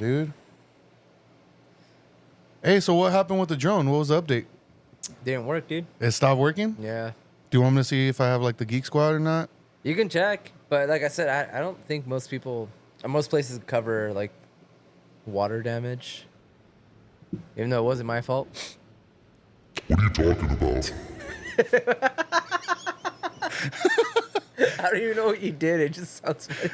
dude. Hey, so what happened with the drone? What was the update? Didn't work, dude. It stopped working? Yeah. Do you want me to see if I have like the Geek Squad or not? You can check, but like I said, I don't think most places cover like water damage, even though it wasn't my fault. What are you talking about? I don't even know what you did. It just sounds funny.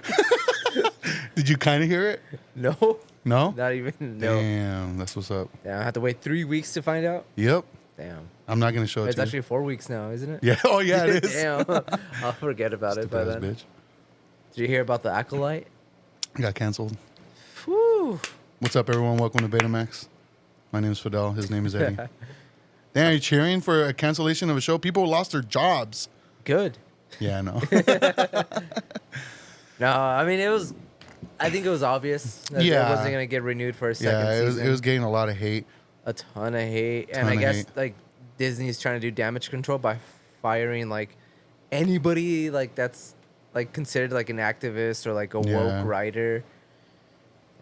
Did you kind of hear it? No. No? Not even. No. Damn, that's what's up. Damn, I have to wait 3 weeks to find out. Yep. Damn. I'm not going to show it It's to actually 4 weeks now, isn't it? you. Yeah. Oh, yeah, it is. Damn. I'll forget about it by Stupid ass then. bitch. Did you hear about the Acolyte? It got canceled. Whew. What's up, everyone? Welcome to Betamax. My name is Fidel. His name is Eddie. Damn, are you cheering for a cancellation of a show? People lost their jobs. Good. Yeah, I know. No, I mean, I think it was obvious that it Yeah. wasn't going to get renewed for a second Yeah, season. it was getting a lot of hate. A ton of hate. And Ton I of guess, hate. like, Disney's trying to do damage control by firing, like, anybody, like, that's, like, considered, like, an activist or, like, a Yeah. woke writer.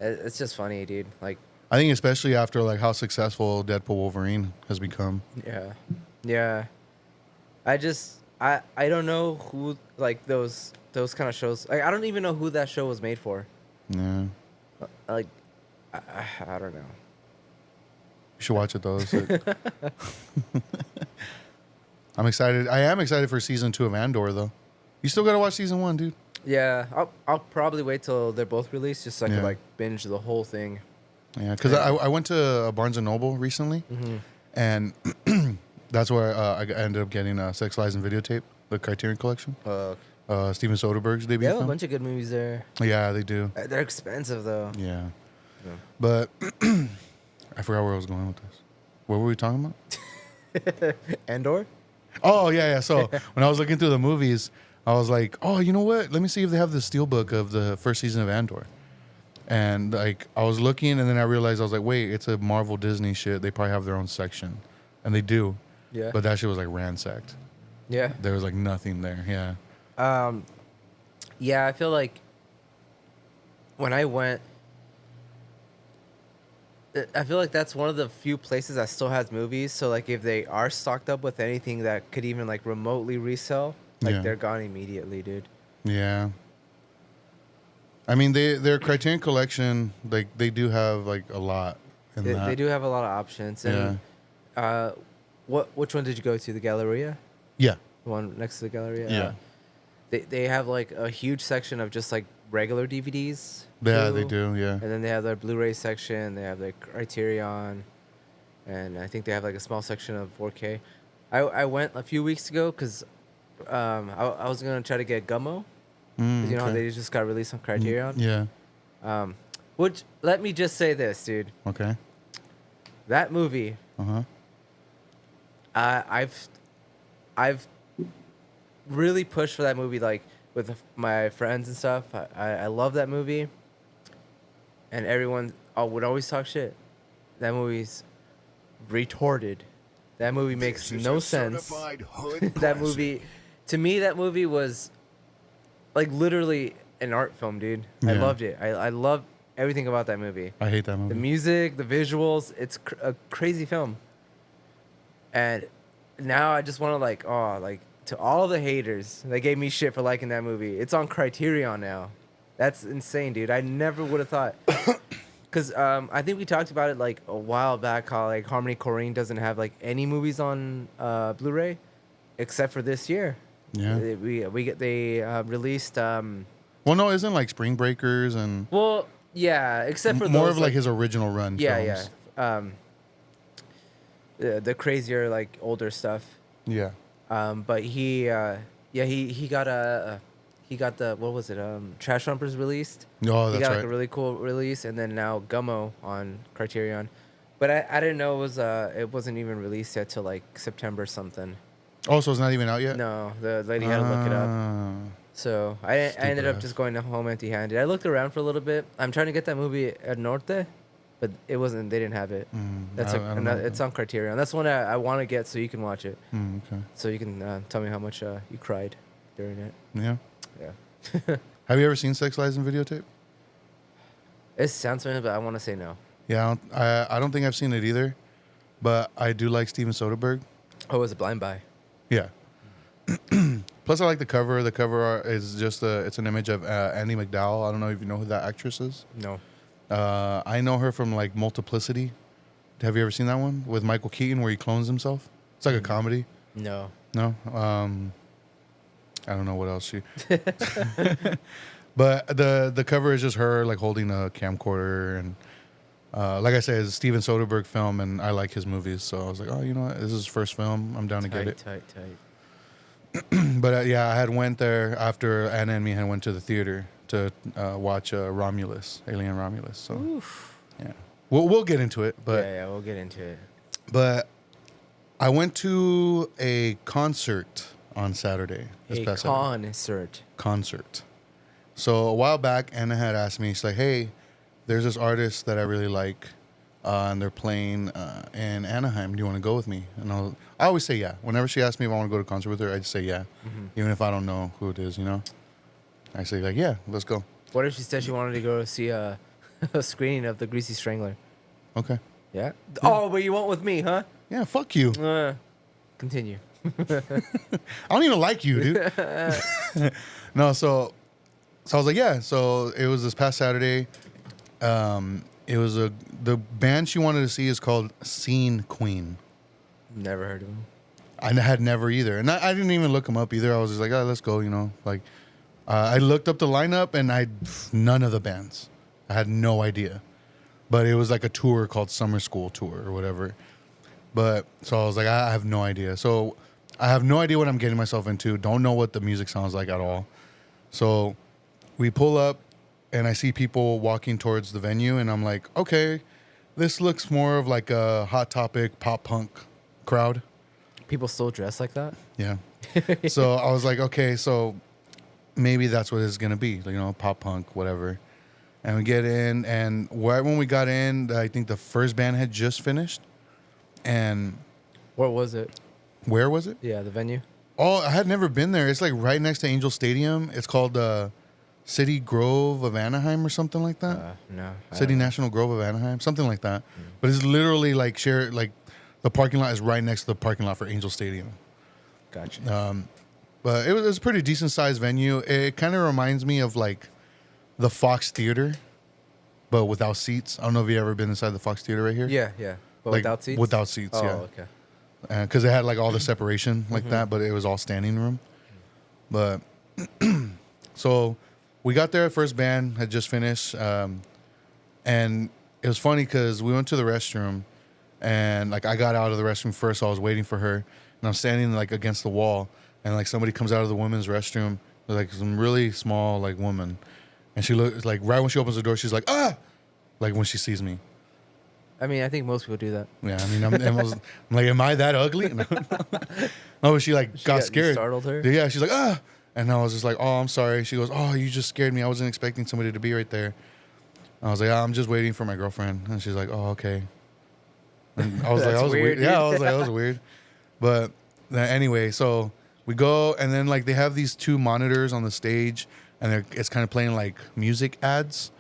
It's just funny, dude. Like, I think especially after like how successful Deadpool Wolverine has become. yeah. Yeah. I don't know who, like, those kind of shows. Like, I don't even know who that show was made for. Yeah. Like, I don't know. You should watch it though. It's like- I'm excited. I am excited for season 2 of Andor though. You still gotta watch season 1, dude. Yeah, I'll probably wait till they're both released just so I Yeah. can like binge the whole thing. Yeah, because I went to a Barnes and Noble recently, and that's where I ended up getting Sex, Lies, and Videotape, the Criterion Collection. Steven Soderbergh's debut They have a film. bunch of good movies there. Yeah, they do. They're expensive though. Yeah. Yeah. But I forgot where I was going with this. What were we talking about? Andor? Oh, yeah. So when I was looking through the movies, I was like, oh, you know what? Let me see if they have the steelbook of the first season of Andor. And like I was looking, and then I realized I was like, wait, it's a Marvel Disney shit. They probably have their own section, and they do. Yeah. But that shit was like ransacked. Yeah. There was like nothing there. Yeah. Yeah, I feel like when I went, I feel like that's one of the few places that still has movies. So like if they are stocked up with anything that could even like remotely resell, like Yeah. they're gone immediately, dude. Yeah. I mean, their Criterion Collection, like they do have like a lot. In that. They do have a lot of options. And which one did you go to? The Galleria? Yeah. The one next to the Galleria? Yeah. They have like a huge section of just like regular DVDs. Yeah, too. they do. Yeah. And then they have their Blu-ray section. They have their Criterion, and I think they have like a small section of 4K. I went a few weeks ago because I was gonna try to get Gummo. 'Cause you know how okay. they just got released on Criterion. Yeah. Which let me just say this, dude. Okay. That movie. I've really pushed for that movie, like with my friends and stuff. I love that movie, and everyone would always talk shit. That movie's retorted. That movie makes no sense. That movie, to me, that movie was like literally an art film, dude. I Yeah. loved it. I love everything about that movie. I hate that movie. The music, the visuals, it's a crazy film. And now I just want to like to all the haters that gave me shit for liking that movie. It's on Criterion now. That's insane, dude. I never would have thought. Cuz I think we talked about it like a while back how like Harmony Korine doesn't have like any movies on Blu-ray except for this year. Yeah. They released Well, no, isn't like Spring Breakers and well, yeah, except for more those, of like his original run films. yeah. The crazier like older stuff. Yeah. But he got the what was it? Trash Rumpers released. Oh, He that's got right. like a really cool release, and then now Gummo on Criterion. But I didn't know it wasn't even released yet till like September something. Oh, so it's not even out yet? No, the lady had to look it up. Ah. So I ended up ass. just going home empty-handed. I looked around for a little bit. I'm trying to get that movie at Norte, but it wasn't. They didn't have it. That's I don't know. it's on Criterion. That's one I want to get so you can watch it. Okay. So you can tell me how much you cried during it. Yeah. Yeah. Have you ever seen Sex, Lies, and Videotape? It sounds familiar, but I want to say no. Yeah, I don't think I've seen it either, but I do like Steven Soderbergh. Oh, it was a blind buy. Yeah. Plus, I like the cover. The cover art is just it's an image of Andy McDowell. I don't know if you know who that actress is. No. I know her from like Multiplicity. Have you ever seen that one with Michael Keaton where he clones himself? It's like a comedy. No. No. I don't know what else she. But the cover is just her like holding a camcorder and like I said, it's a Steven Soderbergh film and I like his movies, so I was like, oh, you know what? This is his first film. I'm down to get it. Tight. But yeah, I had went there after Anna and me had went to the theater to watch Romulus, Alien Romulus. So Oof. yeah, we'll get into it. But Yeah, we'll get into it. but I went to a concert on Saturday. A Concert. So a while back, Anna had asked me, she's like, hey, there's this artist that I really like, and they're playing in Anaheim. Do you want to go with me? And I always say yeah. Whenever she asks me if I want to go to a concert with her, I just say yeah. Mm-hmm. Even if I don't know who it is, you know? I say like, yeah, let's go. What if she said she wanted to go see a screening of The Greasy Strangler? Okay. Yeah? Oh, but you went with me, huh? Yeah, fuck you. Continue. I don't even like you, dude. No, so I was like, yeah. So it was this past Saturday. It was the band she wanted to see is called Scene Queen. Never heard of him. I had never either, and I didn't even look them up either. I was just like, oh, let's go, you know. Like, I looked up the lineup, and none of the bands. I had no idea, but it was like a tour called Summer School Tour or whatever. But so I was like, I have no idea. So I have no idea what I'm getting myself into. Don't know what the music sounds like at all. So we pull up, and I see people walking towards the venue, and I'm like, okay, this looks more of like a Hot Topic pop punk crowd. People still dress like that? Yeah. So I was like, okay, so maybe that's what it's gonna be, you know, pop punk, whatever. And we get in, and right when we got in, I think the first band had just finished. And What was it? where was it? Yeah, the venue. Oh, I had never been there. It's like right next to Angel Stadium. It's called City Grove of Anaheim or something like that. No. I City don't know. National Grove of Anaheim, something like that. But it's literally like the parking lot is right next to the parking lot for Angel Stadium. Gotcha. But it was a pretty decent sized venue. It kind of reminds me of like the Fox Theater, but without seats. I don't know if you ever been inside the Fox Theater right here. Yeah. But Like, without seats? without seats, Oh, yeah. okay. Because it had like all the separation like that, but it was all standing room. But so we got there. First band had just finished, and it was funny because we went to the restroom, and like I got out of the restroom first, so I was waiting for her, and I'm standing like against the wall, and like somebody comes out of the women's restroom, like some really small like woman, and she looks like right when she opens the door, she's like like when she sees me. I mean, I think most people do that. Yeah, I mean, I'm like, am I that ugly? No, but she like got You scared. startled her? Yeah, she's like, and I was just like, oh, I'm sorry. She goes, oh, you just scared me. I wasn't expecting somebody to be right there. I was like, I'm just waiting for my girlfriend, and she's like, oh, okay. And I was like, That's that was weird, weird. Yeah, I dude. was like, that was weird. But anyway, so we go, and then like they have these two monitors on the stage, and it's kind of playing like music ads.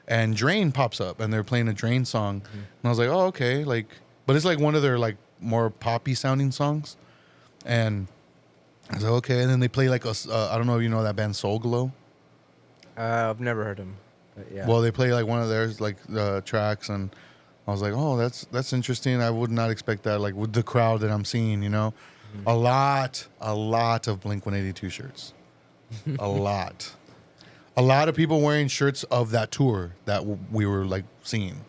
And Drain pops up, and they're playing a Drain song, and I was like, "Oh, okay." Like, but it's like one of their like more poppy sounding songs, and I was like, "Okay." And then they play like I don't know if you know that band Soul Glow. I've never heard him. But yeah. Well, they play like one of theirs like tracks, and I was like, "Oh, that's interesting." I would not expect that. Like with the crowd that I'm seeing, you know, a lot of Blink-182 shirts, a lot. A lot of people wearing shirts of that tour that we were like seeing,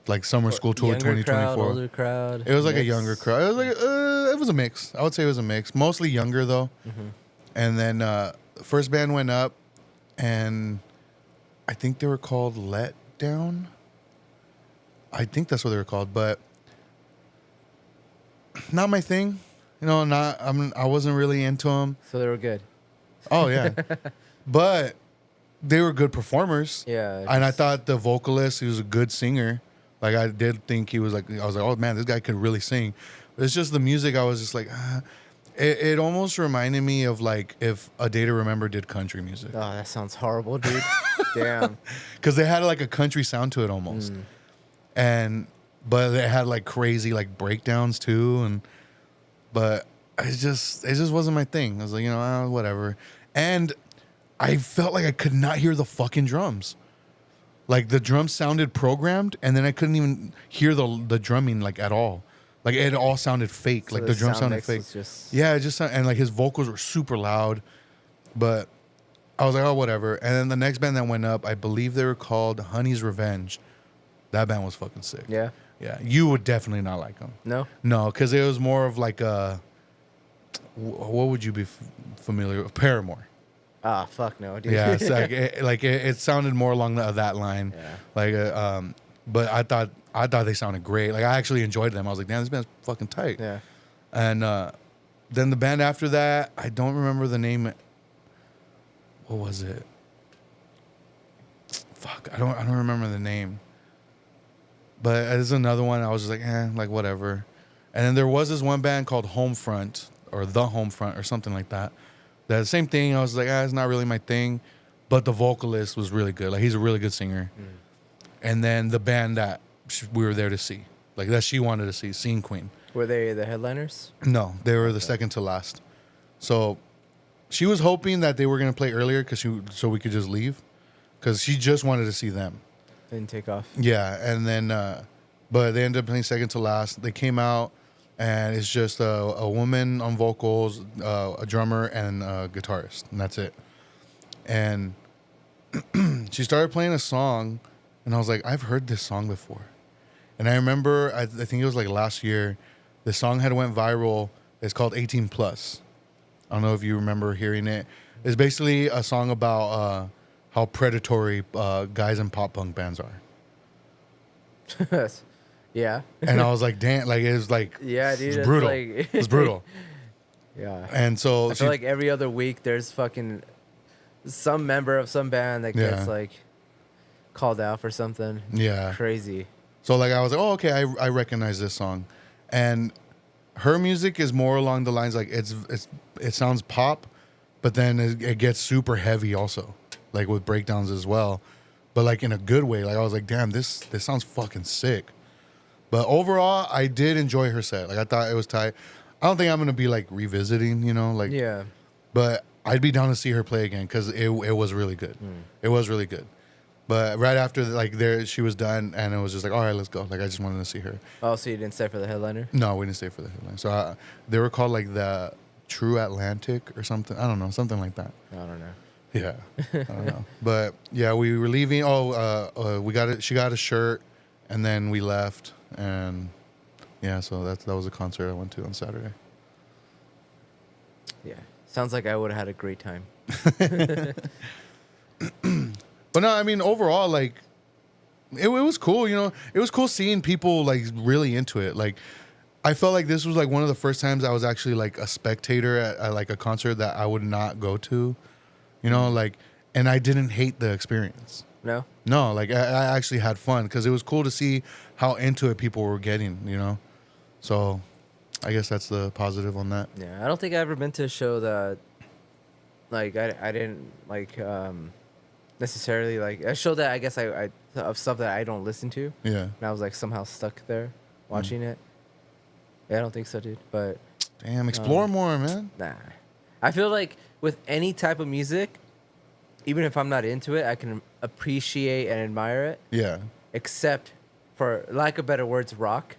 like Summer School Tour Younger 2024. crowd, older crowd. It was like a mix. younger crowd. It was like it was a mix. I would say it was a mix. Mostly younger though. And then the first band went up, and I think they were called Let Down. I think that's what they were called, but not my thing. You know, I wasn't really into them. So they were good. Oh yeah, but they were good performers. Yeah. And I thought the vocalist, he was a good singer. Like I did think he was like, I was like, oh man, this guy could really sing. But it's just the music. I was just like, It almost reminded me of like if A Day to Remember did country music. Oh, that sounds horrible, dude. Damn. Because they had like a country sound to it almost. But they had like crazy like breakdowns too. But it just wasn't my thing. I was like, whatever. And I felt like I could not hear the fucking drums. Like the drums sounded programmed, and then I couldn't even hear the drumming like at all. Like it all sounded fake. So like the drum sound sounded mix fake. was just- Yeah, it just and like his vocals were super loud. But I was like, oh, whatever. And then the next band that went up, I believe they were called Honey's Revenge. That band was fucking sick. Yeah. Yeah, you would definitely not like them. No. No, because it was more of like a. What would you be familiar with? Paramore. Ah, fuck no, dude. Yeah, it's like it sounded more along that line. Yeah. Like, but I thought they sounded great. Like I actually enjoyed them. I was like, damn, this band's fucking tight. Yeah. And then the band after that, I don't remember the name. What was it? Fuck, I don't remember the name. But there's another one. I was just like whatever. And then there was this one band called Homefront or The Homefront or something like that. The same thing. I was like, it's not really my thing. But the vocalist was really good. Like he's a really good singer. And then the band that we were there to see, like that she wanted to see, Scene Queen. Were they the headliners? No, they were the second to last. So she was hoping that they were gonna play earlier so we could just leave, because she just wanted to see them. Didn't take off. Yeah, and then but they ended up playing second to last. They came out, and it's just a woman on vocals, a drummer, and a guitarist, and that's it. And she started playing a song, and I was like, I've heard this song before. And I remember, I think it was like last year, the song had went viral. It's called 18 Plus. I don't know if you remember hearing it. It's basically a song about how predatory guys in pop punk bands are. Yeah. And I was like, damn, like it was like, Yeah, dude. it's brutal. Like- It's brutal. Yeah. And so I feel like every other week there's fucking some member of some band that gets Yeah. like called out for something. Yeah. Crazy. So like I was like, oh, okay, I recognize this song. And her music is more along the lines like it sounds pop, but then it gets super heavy also, like with breakdowns as well, but like in a good way. Like I was like, damn, this sounds fucking sick. But overall, I did enjoy her set. Like I thought it was tight. I don't think I'm gonna be like revisiting, like Yeah. But I'd be down to see her play again because it was really good. It was really good. But right after she was done, and it was just like, all right, let's go. Like I just wanted to see her. Oh, so you didn't stay for the headliner? No, we didn't stay for the headline. So they were called like the True Atlantic or something. I don't know, something like that. I don't know. Yeah, I don't know. But yeah, we were leaving. We got it. She got a shirt, and then we left. And yeah, so that was a concert I went to on Saturday. Yeah. Sounds like I would have had a great time. But no, I mean overall, like it was cool. It was cool seeing people like really into it. Like I felt like this was like one of the first times I was actually like a spectator at like a concert that I would not go to. Like, and I didn't hate the experience. No? No, like I actually had fun because it was cool to see how into it people were getting. So I guess that's the positive on that. Yeah. I don't think I've ever been to a show that like I didn't like necessarily like a show that I guess I of stuff that I don't listen to. Yeah. And I was like somehow stuck there watching it. Yeah, I don't think so, dude. But Damn, explore more, man. nah. I feel like with any type of music, even if I'm not into it, I can appreciate and admire it. Yeah. Except for lack of better words, rock.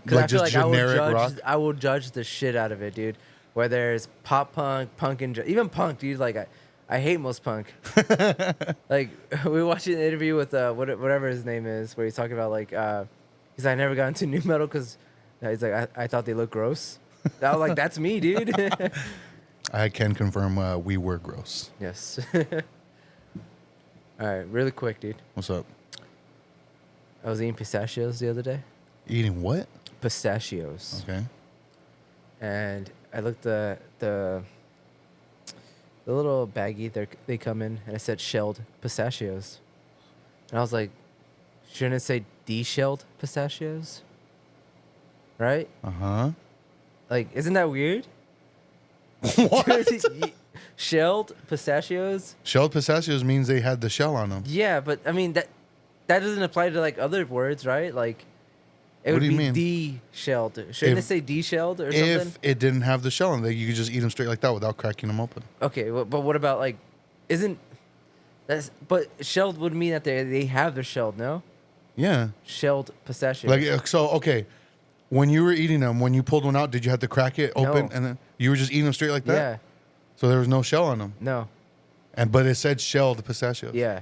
Like I feel just like generic rock? I will judge the shit out of it, dude. Whether it's pop punk, punk, and even punk, dude. Like I hate most punk. Like we were watching an interview with whatever his name is, where he's talking about like he's like, I never got into new metal because he's like I thought they looked gross. I was like, that's me, dude. I can confirm we were gross. Yes. All right, really quick, dude. What's up? I was eating pistachios the other day. Eating what? Pistachios. Okay. And I looked the little baggie they come in, and it said shelled pistachios. And I was like, shouldn't it say de-shelled pistachios? Right? Uh-huh. Like, isn't that weird? What? Shelled pistachios? Shelled pistachios means they had the shell on them. Yeah, but I mean that doesn't apply to like other words, right? Like it What would do you be mean? de-shelled. Shouldn't it say de-shelled or something? If it didn't have the shell on it, you could just eat them straight like that without cracking them open. Okay, but what about like but shelled would mean that they have their shelled, no? Yeah. Shelled pistachios. Like so, okay. When you were eating them, when you pulled one out, did you have to crack it open No. and then you were just eating them straight like that? Yeah. So there was no shell on them, No. but it said shelled pistachios. Yeah.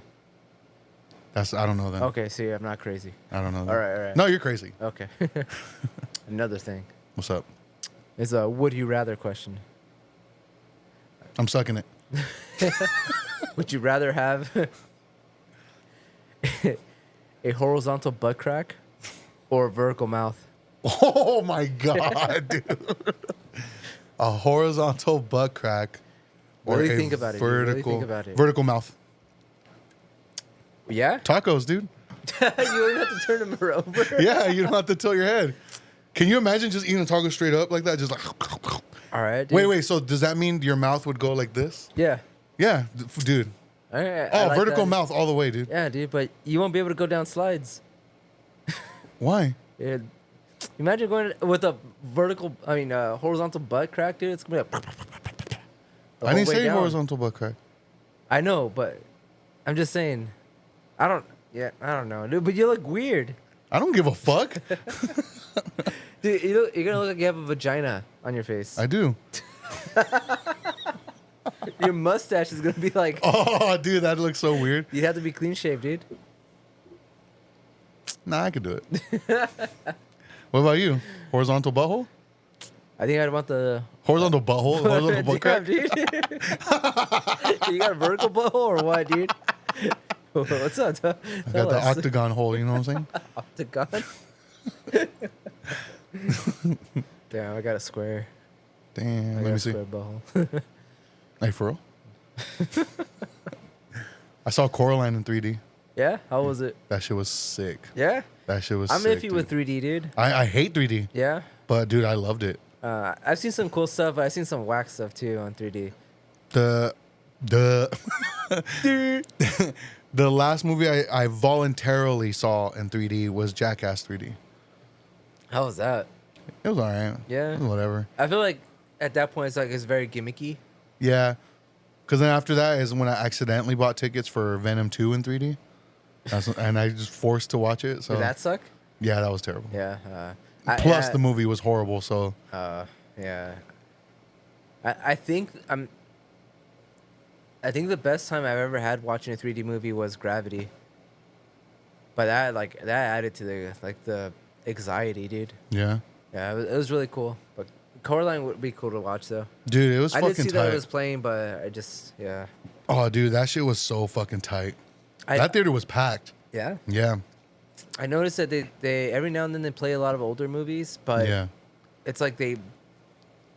I don't know then. Okay, see, I'm not crazy. I don't know. Then. All right. No, you're crazy. Okay. Another thing What's up? is a would you rather question. I'm sucking it. Would you rather have a horizontal butt crack or a vertical mouth? Oh my god, dude! A horizontal butt crack. or Really a think about it, dude. Really think about it. Vertical mouth. Yeah? Tacos, dude. You don't have to turn them over. Yeah, you don't have to tilt your head. Can you imagine just eating a taco straight up like that? Just like. All right, dude. Wait. So does that mean your mouth would go like this? Yeah. Yeah, dude. All right, Oh, I like vertical that. mouth all the way, dude. Yeah, dude, but you won't be able to go down slides. Why? Yeah. Imagine going with a horizontal butt crack, dude. It's gonna be like. I didn't say horizontal butt crack. I know, but I'm just saying. I don't know, dude. But you look weird, I don't give a fuck. dude. You're gonna look like you have a vagina on your face. I do. Your mustache is gonna be like. Oh, dude, that looks so weird. You have to be clean shaved, dude. Nah, I could do it. What about you? Horizontal butthole? I think I'd want the. Horizontal butthole? Horizontal butt crack? Damn, dude. You got a vertical butthole or what, dude? What's up? I got the octagon hole, you know what I'm saying? Octagon. Damn, I got a square. Damn, I got let a me see. square butthole. Hey, for real? I saw Coraline in 3D. Yeah, how was it? That shit was sick. Yeah, That shit was I'm sick, iffy dude. with 3D, dude. I hate 3D, Yeah, but dude, I loved it. I've seen some cool stuff. I've seen some whack stuff too on 3D. The the last movie I voluntarily saw in 3D was Jackass 3D. How was that? It was alright. Yeah. It was whatever. I feel like at that point it's very gimmicky. Yeah. Because then after that is when I accidentally bought tickets for Venom 2 in 3D. And I just forced to watch it. So Did that suck? yeah, that was terrible. Yeah. Plus the movie was horrible. So Yeah. I think the best time I've ever had watching a 3D movie was Gravity. But that added to the anxiety, dude. yeah, Yeah, it was really cool. But Coraline would be cool to watch though. dude, it was I fucking did see tight. that it was playing, but I just yeah. Oh, dude, that shit was so fucking tight. I- That theater was packed. Yeah. Yeah, I noticed that they every now and then they play a lot of older movies, but yeah, it's like they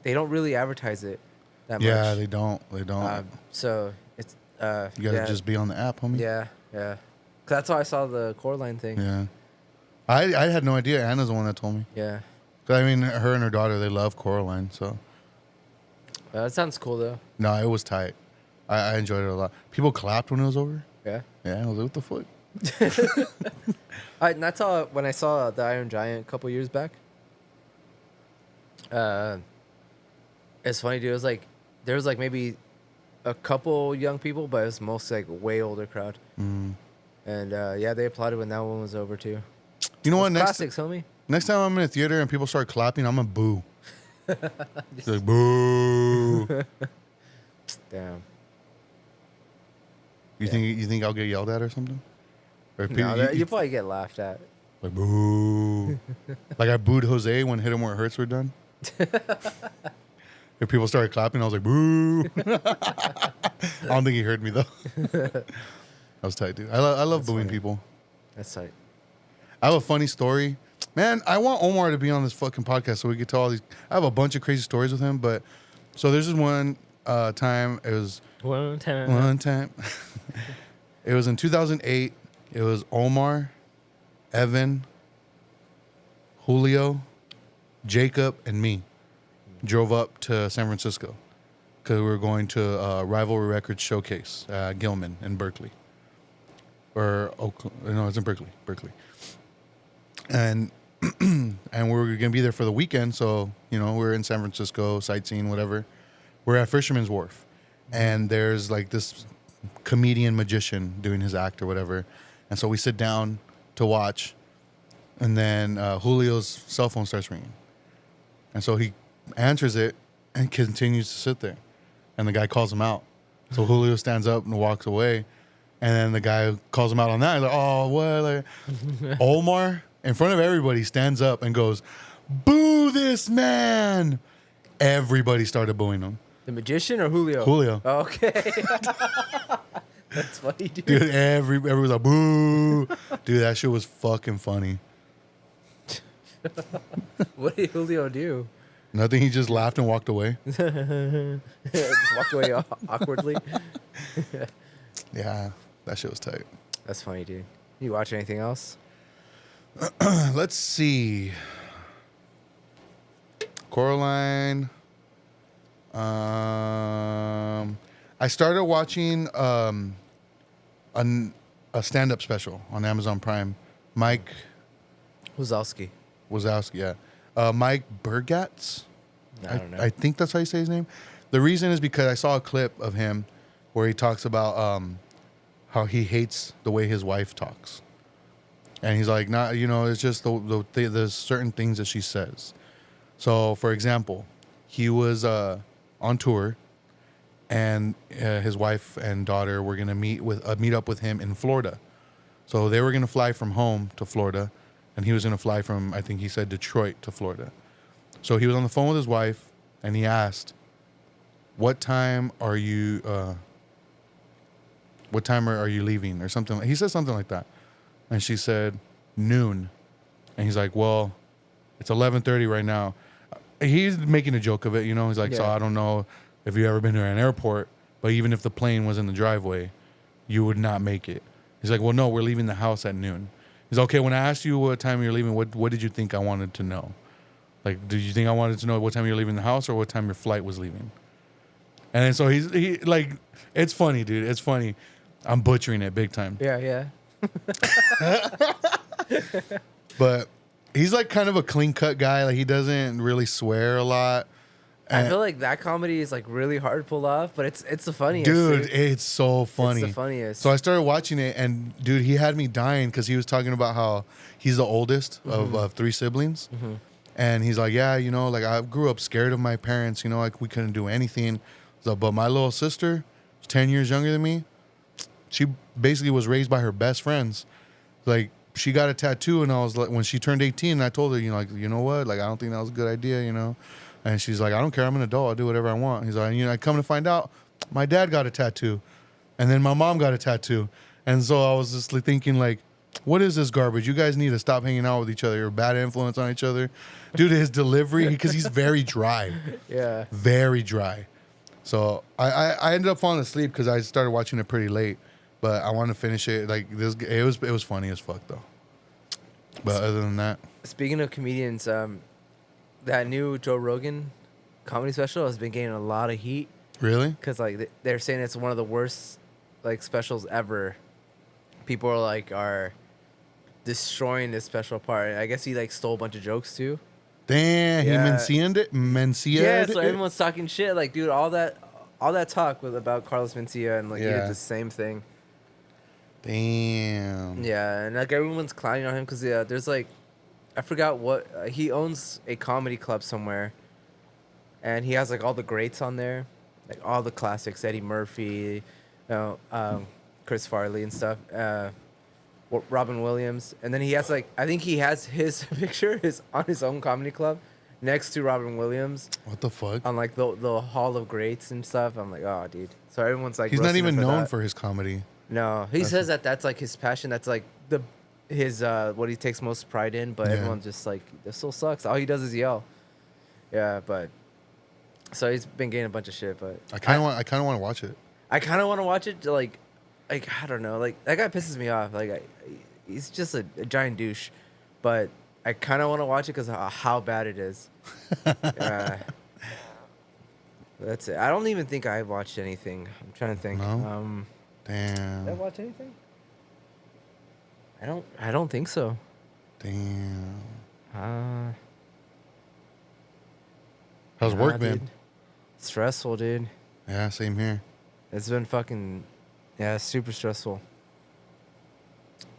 don't really advertise it that yeah. much. They don't. So it's You gotta just be on the app, homie. Yeah. 'Cause that's how I saw the Coraline thing. Yeah. I had no idea. Anna's the one that told me. Yeah. 'Cause, I mean, her and her daughter, they love Coraline. So That sounds cool though. no, it was tight. I enjoyed it a lot. People clapped when it was over. Yeah. Yeah, I was like, what the fuck? And that's how when I saw the Iron Giant a couple years back. It's funny, dude. It was like there was like maybe a couple young people, but it was mostly like way older crowd. Mm. And yeah, they applauded when that one was over too. You know what? Those classics, homie. Next time I'm in a theater and people start clapping, I'm gonna boo. It's like boo. Damn. You think I'll get yelled at or something? Or No, you probably get laughed at. like boo. Like I booed Jose when Hit 'Em Where It Hurts were done. If people started clapping, I was like boo. I don't think he heard me though. That was tight, dude. I love That's booing funny. people. That's tight. I have a funny story. Man, I want Omar to be on this fucking podcast so we could tell all these. I have a bunch of crazy stories with him, but so there's this one time. It was One time. one time. It was in 2008. It was Omar, Evan, Julio, Jacob, and me drove up to San Francisco. because we were going to Rivalry Records Showcase, Gilman in Berkeley. Or no, it's in Berkeley. And and we were gonna be there for the weekend, so we're in San Francisco sightseeing, whatever. We're at Fisherman's Wharf, and there's like this comedian magician doing his act or whatever, and so we sit down to watch, and then Julio's cell phone starts ringing, and so he answers it and continues to sit there, and the guy calls him out, so Julio stands up and walks away. And then the guy calls him out on that. He's like, oh, what? Like, Omar, in front of everybody, stands up and goes, boo this man. Everybody started booing him. The magician or Julio? Julio. Oh, okay. That's funny, dude. Dude, everybody was like, boo. Dude, that shit was fucking funny. What did Julio do? Nothing. He just laughed and walked away. Just walked away awkwardly. Yeah, that shit was tight. That's funny, dude. You watch anything else? Let's see. Coraline. I started watching a stand-up special on Amazon Prime. Mike Wazowski. yeah. Mike Burgatz. I don't know. I think that's how you say his name. The reason is because I saw a clip of him where he talks about how he hates the way his wife talks. And he's like, not, it's just the certain things that she says. So, for example, he was on tour, and his wife and daughter were gonna meet up with him in Florida. So they were gonna fly from home to Florida, and he was gonna fly from, I think he said, Detroit to Florida. So he was on the phone with his wife, and he asked, "What time are you leaving?" or something. He said something like that, and she said noon, and he's like, "Well, it's 11:30 right now." He's making a joke of it, He's like, "So I don't know if you've ever been to an airport, but even if the plane was in the driveway, you would not make it." He's like, "Well, no, we're leaving the house at noon." He's okay. When I asked you what time you're leaving, what did you think I wanted to know? Like, did you think I wanted to know what time you're leaving the house or what time your flight was leaving? And then so he like, it's funny, dude. It's funny. I'm butchering it big time. Yeah. But he's like kind of a clean cut guy. Like, he doesn't really swear a lot. I feel like that comedy is like really hard to pull off, but it's the funniest. Dude, it's so funny. It's the funniest. So I started watching it, and dude, he had me dying because he was talking about how he's the oldest of three siblings. Mm-hmm. And he's like, yeah, like I grew up scared of my parents, like we couldn't do anything. So, but my little sister, 10 years younger than me, she basically was raised by her best friends. Like, she got a tattoo, and I was like, when she turned 18, I told her, you know what? Like, I don't think that was a good idea, And she's like, I don't care. I'm an adult. I'll do whatever I want. He's like, I come to find out, my dad got a tattoo, and then my mom got a tattoo. And so I was just thinking, like, what is this garbage? You guys need to stop hanging out with each other. You're a bad influence on each other. Dude, his delivery, because he's very dry. Yeah. Very dry. So I ended up falling asleep because I started watching it pretty late. But I wanted to finish it. Like, it was funny as fuck, though. But other than that. Speaking of comedians, that new Joe Rogan comedy special has been getting a lot of heat. Really? Because, like, they're saying it's one of the worst, like, specials ever. People are destroying this special part. I guess he, like, stole a bunch of jokes, too. Damn, Yeah. he Mencia'd it? Yeah, so everyone's talking shit. Like, dude, all that talk was about Carlos Mencia, and, like, he did the same thing. Damn. Yeah, and, like, everyone's clowning on him because, there's, like, I forgot what, he owns a comedy club somewhere, and he has, like, all the greats on there, like, all the classics, Eddie Murphy, Chris Farley and stuff, Robin Williams, and then he has, like, I think he has his picture on his own comedy club next to Robin Williams. What the fuck? On, like, the Hall of Greats and stuff. I'm like, oh, dude. So everyone's, like, he's not even known that. for his comedy. No, he says that's, like, his passion. That's, like, his what he takes most pride in, but everyone's just like, this still sucks. All he does is yell. Yeah, but so he's been getting a bunch of shit, but I kind of want to watch it. I kind of want to watch it, like I don't know, like that guy pisses me off. Like he's just a giant douche, but I kind of want to watch it because of how bad it is. That's it. I don't even think I watched anything. I'm trying to think. No? Did I Damn. watch anything? I don't think so. Damn. Uh, How's nah, work been? dude. Stressful, dude. Yeah, same here. It's been fucking, yeah, super stressful.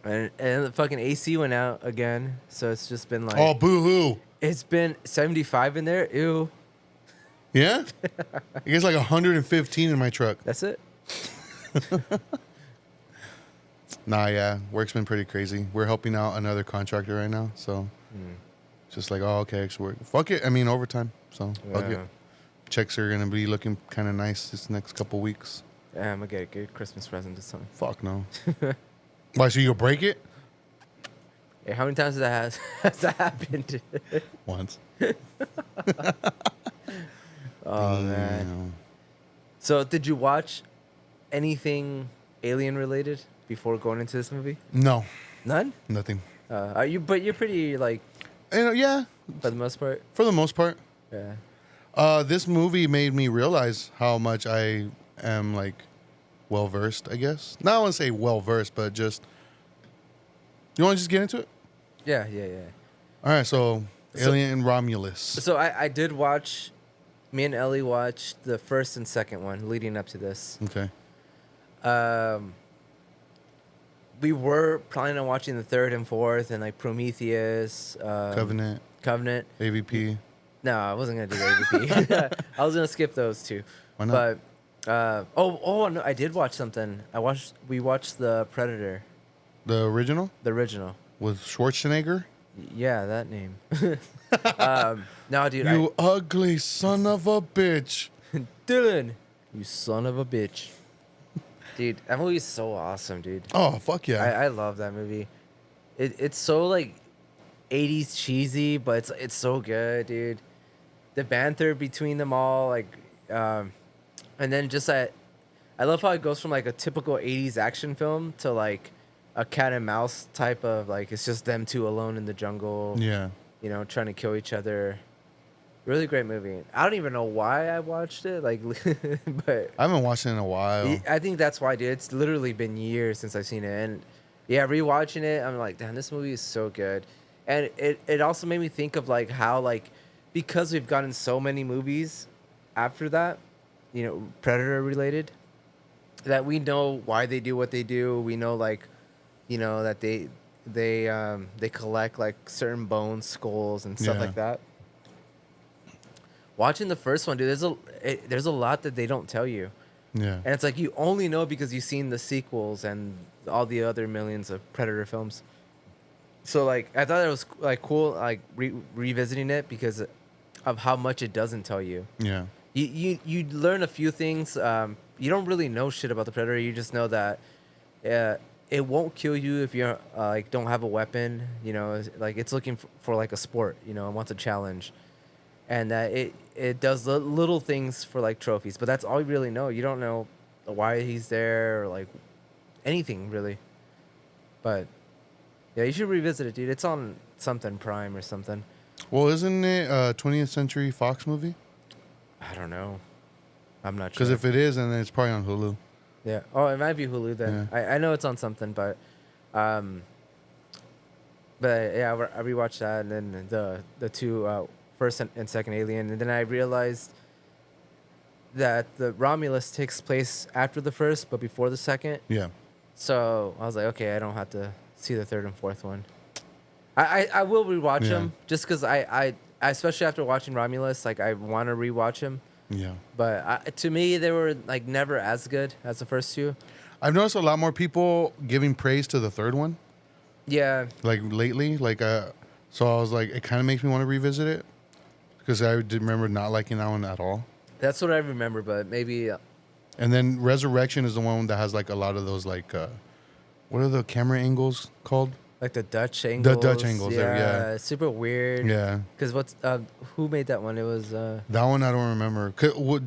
And the fucking AC went out again, so it's just been like, Oh, boo-hoo. it's been 75 in there. Ew. Yeah? It gets like 115 in my truck. That's it. Nah, yeah. Work's been pretty crazy. We're helping out another contractor right now, so it's just like, oh, okay, extra work. Fuck it. I mean, overtime. So, fuck it. Yeah. Checks are going to be looking kind of nice this next couple weeks. Yeah, I'm gonna get a good Christmas present this time. Fuck no. Why, so you'll break it? Hey, how many times has that happened? Once. Oh man. So, did you watch anything alien related before going into this movie? No, None. nothing. Are you? But you're pretty like Yeah, for the most part. for the most part. Yeah. This movie made me realize how much I am like well versed, I guess. Not I want to say well versed, but just you want to just get into it? Yeah. All right, so So- Alien Romulus. So I did watch. Me and Ellie watched the first and second one leading up to this. Okay. We were planning on watching the third and fourth and like Prometheus, Covenant, Covenant. AVP. No, I wasn't gonna do the AVP. I was gonna skip those two. Why not? But no, I did watch something. We watched the Predator, The original the original. with Schwarzenegger. Yeah, that name. No, dude. You ugly son of a bitch. Dylan, you son of a bitch. Dude, that movie is so awesome, dude. Oh, fuck yeah. I love that movie. It's so like 80s cheesy, but it's so good, dude. The banter between them all, like, and then just I love how it goes from like a typical 80s action film to like a cat and mouse type of like it's just them two alone in the jungle, Yeah. you know, trying to kill each other. Really great movie. I don't even know why I watched it, like, but I haven't watched it in a while. I think that's why, dude. It's literally been years since I've seen it, and yeah, rewatching it, I'm like, damn, this movie is so good. And it also made me think of like how like because we've gotten so many movies after that, you know, Predator related, that we know why they do what they do. We know like, you know, that they collect like certain bones, skulls, and stuff Yeah. like that. Watching the first one, dude, there's a lot that they don't tell you. Yeah. And it's like you only know because you've seen the sequels and all the other millions of Predator films. So like I thought it was like cool like revisiting it because of how much it doesn't tell you. Yeah. You learn a few things. You don't really know shit about the Predator. You just know that it won't kill you if you like don't have a weapon. You know, like it's looking for like a sport. You know, it wants a challenge, and that it does little things for like trophies. But that's all you really know. You don't know why he's there or like anything really. But yeah, you should revisit it, dude. It's on something Prime or something. Well, isn't it a 20th Century Fox movie? I don't know. I'm not sure. Because if it is, then it's probably on Hulu. Yeah. Oh, it might be Hulu then. Yeah. I know it's on something, but yeah, I rewatched that and then the two first and second Alien, and then I realized that the Romulus takes place after the first but before the second. Yeah. So I was like, okay, I don't have to see the third and fourth one. I will rewatch Yeah. them just because I especially after watching Romulus, like I want to rewatch them. Yeah. But to me, they were like never as good as the first two. I've noticed a lot more people giving praise to the third one, Yeah, like lately. Like, so I was like, it kind of makes me want to revisit it because I did remember not liking that one at all. that's what I remember. But maybe And then Resurrection is the one that has like a lot of those like, what are the camera angles called? like the Dutch angles. Dutch angles there, yeah. it's super weird. Yeah. Because who made that one? It was That one I don't remember.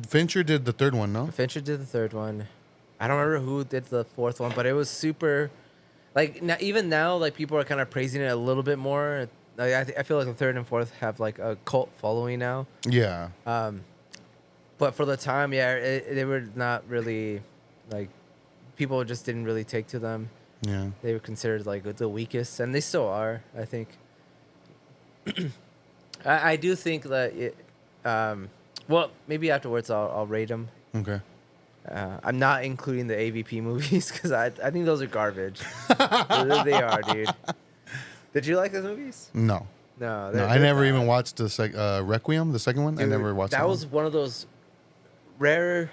Fincher did the third one, no? Fincher did the third one. I don't remember who did the fourth one, but it was super. Like even now, like people are kind of praising it a little bit more. Like, I feel like the third and fourth have like a cult following now. Yeah. But But for the time, yeah, they were not really like people just didn't really take to them. Yeah. They were considered like the weakest, and they still are. I think. I do think that it. Well, maybe afterwards I'll rate them. Okay. I'm not including the AVP movies because I think those are garbage. They are, dude. Did you like those movies? No. No, No, I never even watched the Requiem, the second one. Dude, I never watched that. That was one of those rare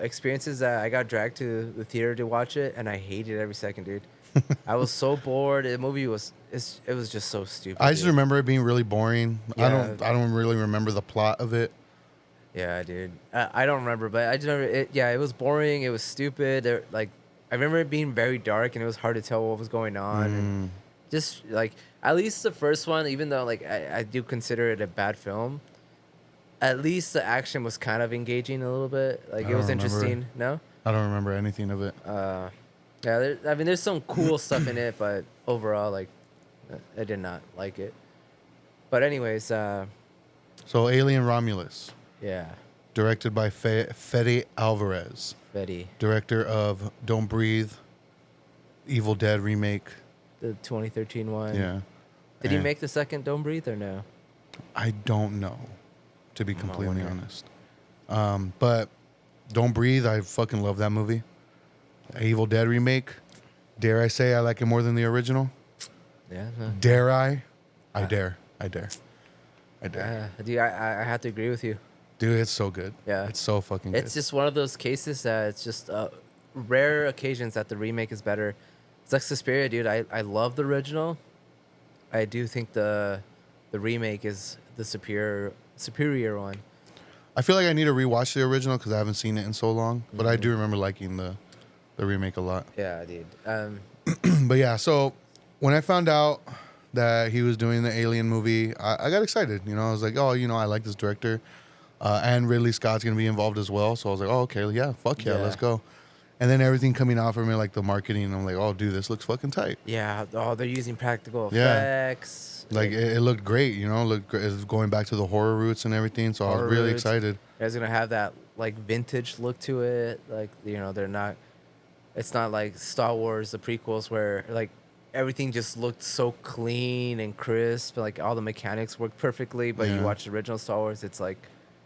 experiences that I got dragged to the theater to watch it, and I hated every second, dude. I was so bored. The movie was it was just so stupid. I just remember it being really boring. Yeah. I don't really remember the plot of it. Yeah, dude. I don't remember, but I just remember it. Yeah, it was boring. It was stupid. Like, I remember it being very dark, and it was hard to tell what was going on. And just like at least the first one, even though like I do consider it a bad film, at least the action was kind of engaging a little bit. Like it was interesting. No. I don't remember anything of it. Yeah. I mean, there's some cool stuff in it, but overall, like, I did not like it. But anyways, So Alien Romulus. yeah. Directed by Fede Alvarez. Betty, Director of Don't Breathe, Evil Dead remake. the 2013 one. Yeah. Did he And make the second Don't Breathe or no? I don't know, to be completely wonder. honest. But Don't Breathe, I fucking love that movie. Evil Dead remake. Dare I say I like it more than the original? Yeah. Dare I? I dare. I dare. I dare. Dude, I have to agree with you. Dude, it's so good. Yeah. It's so fucking good. It's just one of those cases that it's just rare occasions that the remake is better. It's like Suspiria, dude. I love the original. I do think the remake is the superior one. I feel like I need to rewatch the original because I haven't seen it in so long. But I do remember liking the remake a lot. Yeah, dude. But yeah, so when I found out that he was doing the Alien movie, I got excited. You know, I was like, oh, you know, I like this director. And Ridley Scott's going to be involved as well. So I was like, oh, okay, yeah, fuck yeah, let's go. And then everything coming out from me, like the marketing, I'm like, oh, dude, this looks fucking tight. Yeah. Oh, they're using practical Yeah. effects. Like, it looked great, you know, it's going back to the horror roots and everything. So I was really excited. It's going to have that, like, vintage look to it. Like, you know, it's not like Star Wars, the prequels, where, like, everything just looked so clean and crisp. Like, all the mechanics worked perfectly. But you watch the original Star Wars, it's like,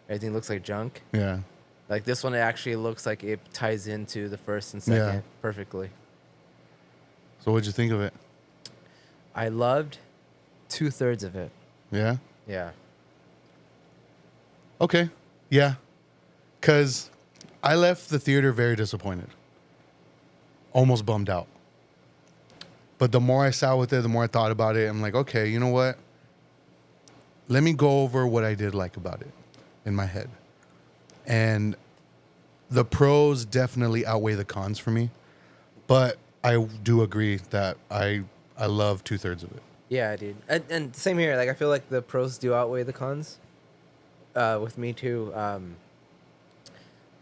everything looks like junk. Yeah. Like, this one, it actually looks like it ties into the first and second perfectly. So what'd you think of it? I loved 2/3 of it. Yeah? Yeah. Okay. Yeah. Because I left the theater very disappointed. Almost bummed out. But the more I sat with it, the more I thought about it, I'm like, okay, you know what? Let me go over what I did like about it in my head. And the pros definitely outweigh the cons for me. But I do agree that I love 2/3 of it. Yeah, dude. And same here. Like, I feel like the pros do outweigh the cons. With me too.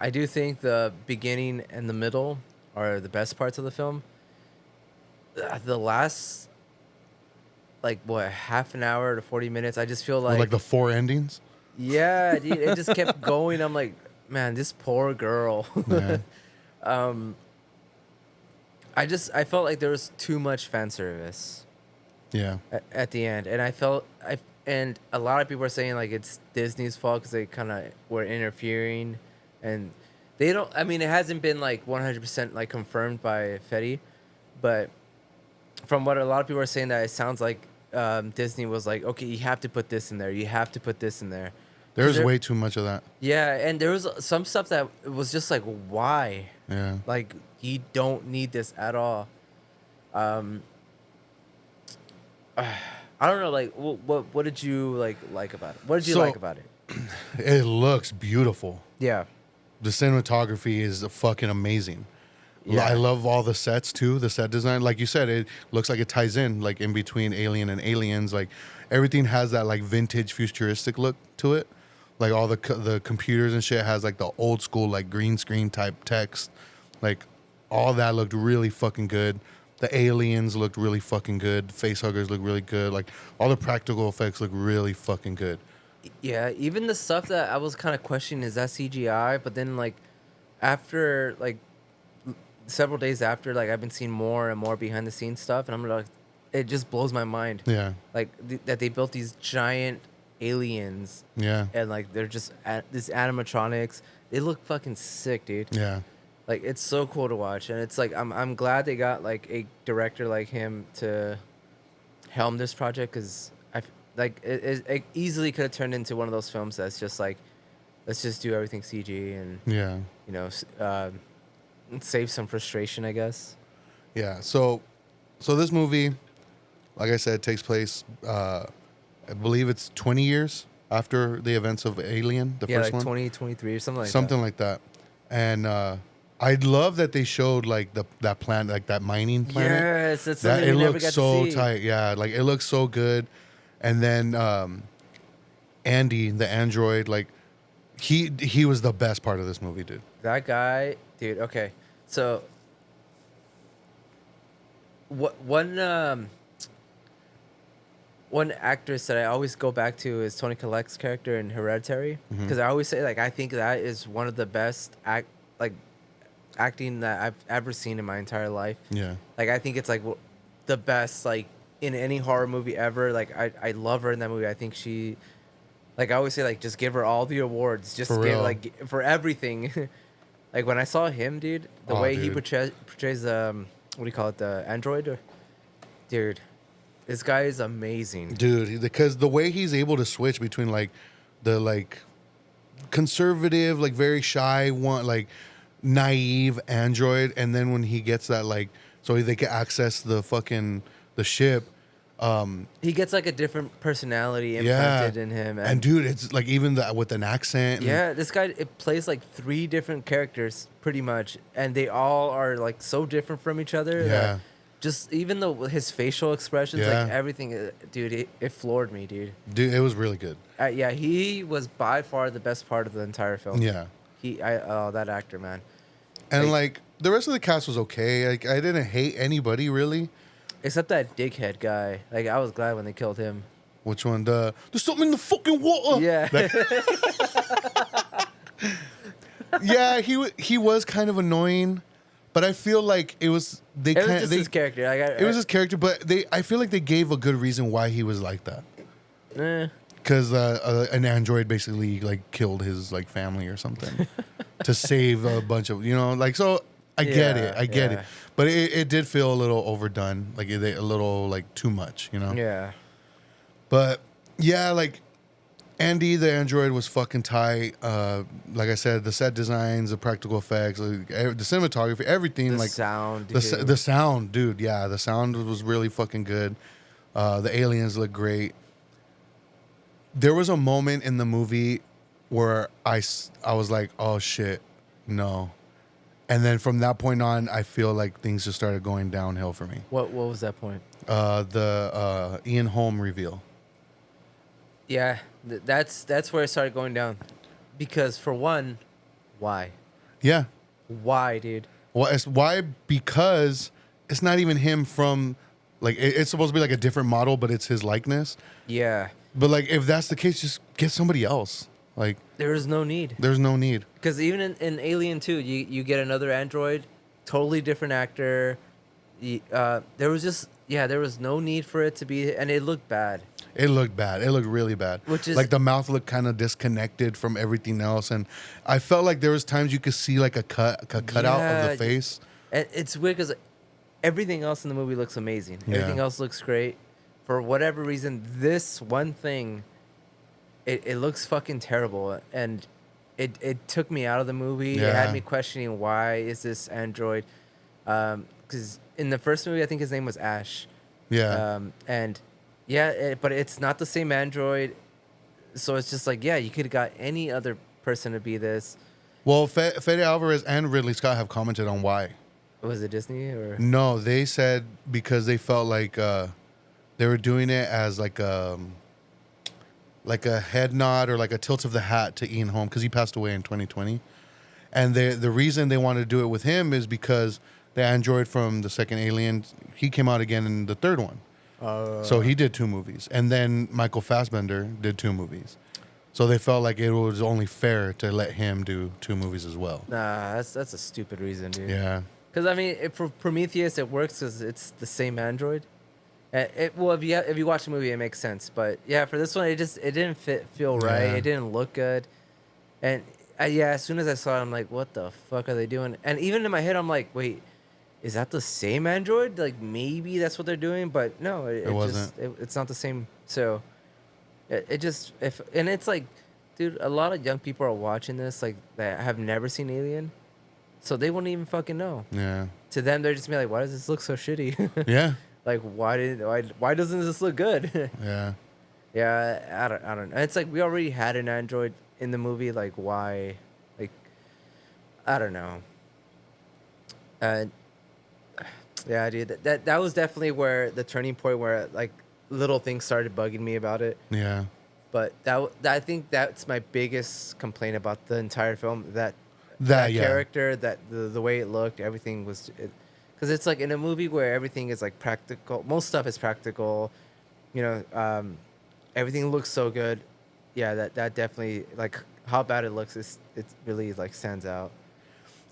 I do think the beginning and the middle are the best parts of the film. The last, like, what, half an hour to 40 minutes, I just feel Or like the 4 endings. yeah, dude, it just kept going. I'm like, man, this poor girl. Yeah. I felt like there was too much fan service. Yeah. At the end, and and a lot of people are saying like it's Disney's fault because they kind of were interfering, and they don't. I mean, it hasn't been like 100% like confirmed by Fetty, but from what a lot of people are saying, that it sounds like Disney was like, okay, you have to put this in there. You have to put this in there. There's way too much of that. Yeah, and there was some stuff that was just like, why? Yeah. Like, you don't need this at all. I don't know, like, what did you like about it? What did you like about it? It looks beautiful. Yeah. The cinematography is fucking amazing. Yeah. I love all the sets too. The set design, like you said, it looks like it ties in, like in between Alien and Aliens. Like everything has that like vintage futuristic look to it. Like all the computers and shit has like the old school like green screen type text. Like all that looked really fucking good. The aliens looked really fucking good. Facehuggers look really good. Like all the practical effects look really fucking good. Yeah, even the stuff that I was kind of questioning, is that CGI? But then like after like several days after, like I've been seeing more and more behind the scenes stuff, and I'm like, it just blows my mind. Yeah. Like that they built these giant aliens, Yeah. and like they're just these animatronics. They look fucking sick, dude. Yeah. Like it's so cool to watch, and it's like I'm glad they got like a director like him to helm this project, because like it easily could have turned into one of those films that's just like, let's just do everything CG and Yeah. you know save some frustration, I guess. Yeah. So this movie, like I said, takes place. I believe it's 20 years after the events of Alien, the Yeah, first like one. 2023 or something like Something that. like that. And I love that they showed like that planet, like that mining planet. Yes, that's That something it we never looks got so to see. tight. Yeah, like it looks so good. And then Andy, the android, like he was the best part of this movie, dude. That guy, dude. Okay, so what one actress that I always go back to is Toni Collette's character in Hereditary, Mm-hmm. because I always say like I think that is one of the best acting that I've ever seen in my entire life. Yeah. Like I think it's like the best like in any horror movie ever. Like I love her in that movie. I think she, like I always say, like just give her all the awards. Just For give real. like for everything. Like when I saw him, dude, the Oh, way he dude. portrays what do you call it, the android, dude, this guy is amazing. Dude, because the way he's able to switch between like the like conservative, like very shy one, like naive android, and then when he gets that like so they can access the ship. He gets like a different personality Yeah. implanted in him, And dude, it's like even with an accent. And, yeah, this guy, it plays like 3 different characters pretty much, and they all are like so different from each other. Yeah. That just even though his facial expressions, Yeah. like everything, dude, it floored me, dude. Dude, it was really good. Yeah, he was by far the best part of the entire film. Yeah. That actor, man. And Like- like the rest of the cast was okay. Like I didn't hate anybody really. Except that dickhead guy. Like I was glad when they killed him. Which one? There's something in the fucking water. Yeah. Yeah, he was kind of annoying, but I feel like it was It was just his character. Like, it was his character, but I feel like they gave a good reason why he was like that. Because an android basically like killed his like family or something to save a bunch of like so. I get it, Yeah. but it did feel a little overdone, like a little like too much, Yeah. But yeah, like Andy the android was fucking tight. Like I said, the set designs, the practical effects, like, the cinematography, everything, The like sound. the dude. sound, dude. Yeah, the sound was really fucking good. The aliens look great. There was a moment in the movie where I was like, oh shit, no. And then from that point on, I feel like things just started going downhill for me. What was that point? The Ian Holm reveal. Yeah, that's where it started going down. Because for one, why? Yeah. Why, dude? Why? Because it's not even him from, like, it's supposed to be like a different model, but it's his likeness. Yeah. But like, if that's the case, just get somebody else. Like, There is no need. there's no need. Because even in Alien 2, you get another android, totally different actor. There was no need for it to be, and it looked bad. It looked bad. It looked really bad. Which is- like the mouth looked kind of disconnected from everything else, and I felt like there was times you could see like a cutout of the face. And it's weird because everything else in the movie looks amazing. Yeah. Everything else looks great. For whatever reason, this one thing, it looks fucking terrible, and it took me out of the movie. It Yeah. had me questioning, why is this android? Because in the first movie, I think his name was Ash. Yeah. And yeah, but it's not the same android. So it's just like, yeah, you could have got any other person to be this. Well, Fede Alvarez and Ridley Scott have commented on why. Was it Disney or? No, they said because they felt like they were doing it as like a head nod or like a tilt of the hat to Ian Holm because he passed away in 2020. And the reason they wanted to do it with him is because the android from the second Alien, he came out again in the third one. So he did 2 movies. And then Michael Fassbender did 2 movies. So they felt like it was only fair to let him do 2 movies as well. Nah, that's a stupid reason, dude. Yeah. Because I mean, for Prometheus, it works because it's the same android. Well, if you watch the movie, it makes sense. But yeah, for this one, it didn't feel right. Yeah. It didn't look good. And yeah, as soon as I saw it, I'm like, what the fuck are they doing? And even in my head, I'm like, wait, is that the same android? Like maybe that's what they're doing, but no, it wasn't. It's not the same. So it just and it's like, dude, a lot of young people are watching this like that have never seen Alien, so they wouldn't even fucking know. Yeah. To them, they're just be like, why does this look so shitty? Yeah. Like why doesn't this look good? Yeah. Yeah, I don't know. It's like we already had an android in the movie. Like why? Like I don't know. Yeah, dude. That was definitely where the turning point where like little things started bugging me about it. Yeah. But I think that's my biggest complaint about the entire film. That Yeah. character, that the way it looked, everything was. Because it's like in a movie where everything is like practical. Most stuff is practical. You know, everything looks so good. Yeah, that definitely like how bad it looks. It really like stands out.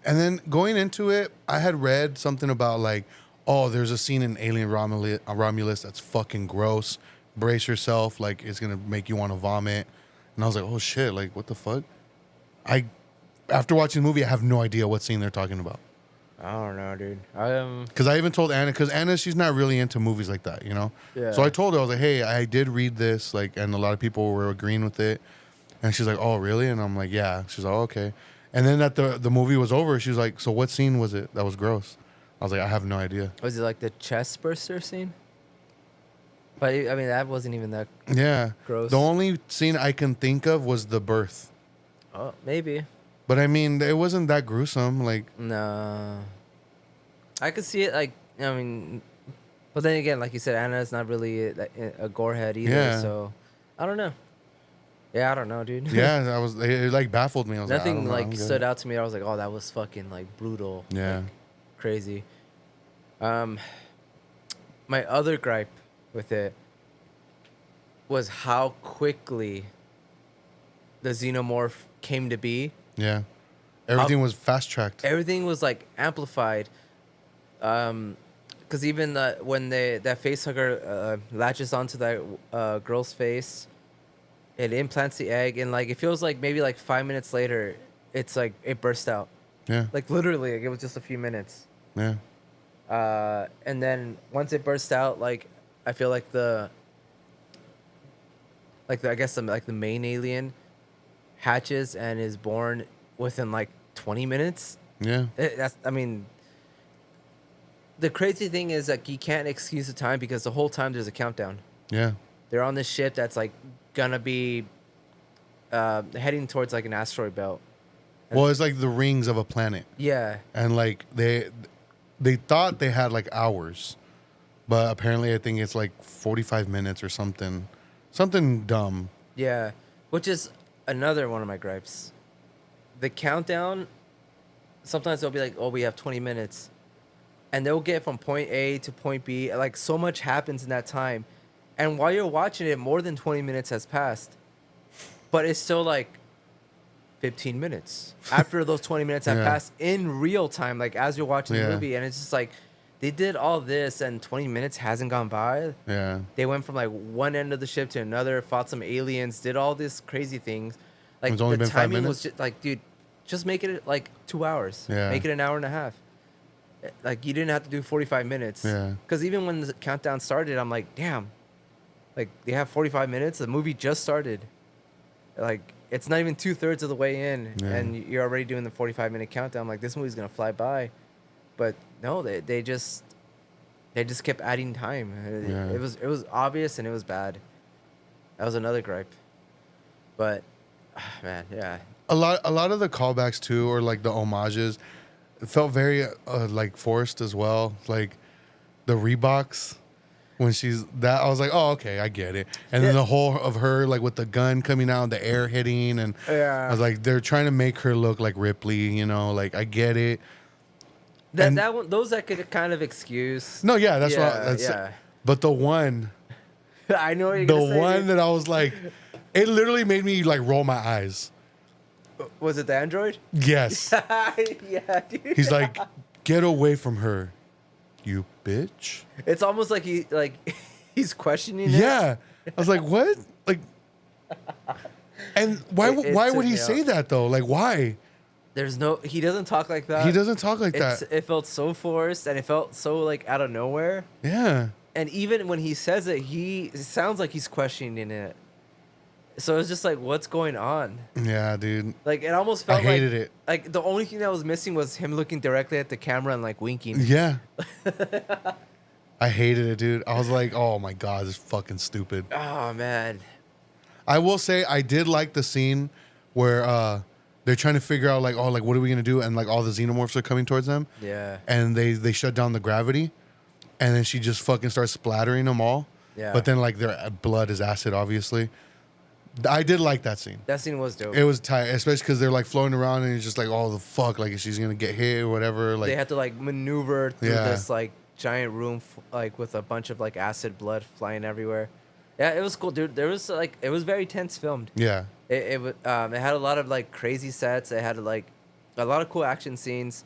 And then going into it, I had read something about like, oh, there's a scene in Alien Romulus that's fucking gross. Brace yourself, like it's gonna make you want to vomit. And I was like, oh shit, like what the fuck? After watching the movie, I have no idea what scene they're talking about. I don't know, dude. Because I even told Anna, because Anna, she's not really into movies like that, you know? Yeah. So I told her, I was like, hey, I did read this, like, and a lot of people were agreeing with it. And she's like, oh, really? And I'm like, yeah. She's like, oh, okay. And then that the movie was over, she was like, so what scene was it that was gross? I was like, I have no idea. Was it like the chest burster scene? But I mean, that wasn't even that Yeah. gross. The only scene I can think of was the birth. Oh, maybe. But I mean, it wasn't that gruesome. Like, No. I could see it, like, I mean, but then again, like you said, Anna's not really a gorehead either, Yeah. so I don't know. Yeah, I don't know, dude. yeah, it like baffled me. I was Nothing like, I like don't get stood it. out to me. I was like, oh, that was fucking like brutal. Yeah. Like, crazy. My other gripe with it was how quickly the xenomorph came to be. Yeah. Everything was fast tracked. Everything was like amplified. Because even when that face hugger latches onto that girl's face, it implants the egg, and like it feels like maybe like 5 minutes later, it's like it burst out. Yeah. Like literally, like, it was just a few minutes. Yeah. And then once it burst out, like I feel like I guess the main alien hatches and is born within like 20 minutes. Yeah. I mean, the crazy thing is like you can't excuse the time because the whole time there's a countdown. Yeah. They're on this ship that's like gonna be heading towards like an asteroid belt. Well, it's like the rings of a planet. Yeah. And like they thought they had like hours, but apparently I think it's like 45 minutes or something dumb. Yeah. Which is another one of my gripes. The countdown, sometimes they'll be like, oh, we have 20 minutes. And they'll get from point A to point B. Like, so much happens in that time. And while you're watching it, more than 20 minutes has passed. But it's still like 15 minutes after those 20 minutes have Yeah. passed in real time, like as you're watching Yeah. the movie. And it's just like, they did all this and 20 minutes hasn't gone by. Yeah. They went from like one end of the ship to another, fought some aliens, did all these crazy things. Like It's only the been 5 timing was minutes? just like, dude, just make it like 2 hours. Yeah. Make it an hour and a half. Like you didn't have to do 45 minutes. Yeah. Because even when the countdown started, I'm like, damn. Like they have 45 minutes. The movie just started. Like it's not even 2/3 of the way in, Yeah. and you're already doing the 45-minute countdown. I'm like, this movie's gonna fly by. But no, they just kept adding time. Yeah. It was obvious and it was bad. That was another gripe. But man, yeah. A lot of the callbacks too, or like the homages, it felt very like forced as well. Like the Reeboks when she's that, I was like, oh, okay, I get it. And then the whole of her like with the gun coming out, the air hitting, and Yeah. I was like, they're trying to make her look like Ripley, you know? Like I get it. And- That one, those I could kind of excuse. No, yeah, that's Yeah, what. That's, yeah. But the one I know what you're the gonna say, one dude. that I was like, It literally made me like roll my eyes. Was it the android? Yes. Yeah, dude. He's like, get away from her, you bitch. It's almost like he's questioning it. Yeah. I was like, what? Like, and why It why took would he me say out. that though? Like, why? He doesn't talk like that. He doesn't talk like that. It felt so forced, and it felt so like out of nowhere. Yeah. And even when he says it, it sounds like he's questioning it. So it's just like, what's going on? Yeah, dude. Like, it almost felt I hated like, it. Like, the only thing that was missing was him looking directly at the camera and, like, winking. Yeah. I hated it, dude. I was like, oh my God, this is fucking stupid. Oh, man. I will say I did like the scene where they're trying to figure out like, oh, like what are we gonna do? And like all the xenomorphs are coming towards them. Yeah. And they shut down the gravity, and then she just fucking starts splattering them all. Yeah. But then like their blood is acid, obviously. I did like that scene. That scene was dope. It was tight, especially because they're like floating around and it's just like, oh the fuck, like she's gonna get hit or whatever. Like they had to, like, maneuver through Yeah. this, like, giant room, like, with a bunch of, like, acid blood flying everywhere. Yeah, it was cool, dude. There was, like, it was very tense filmed. yeah, It had a lot of, like, crazy sets. It had, like, a lot of cool action scenes.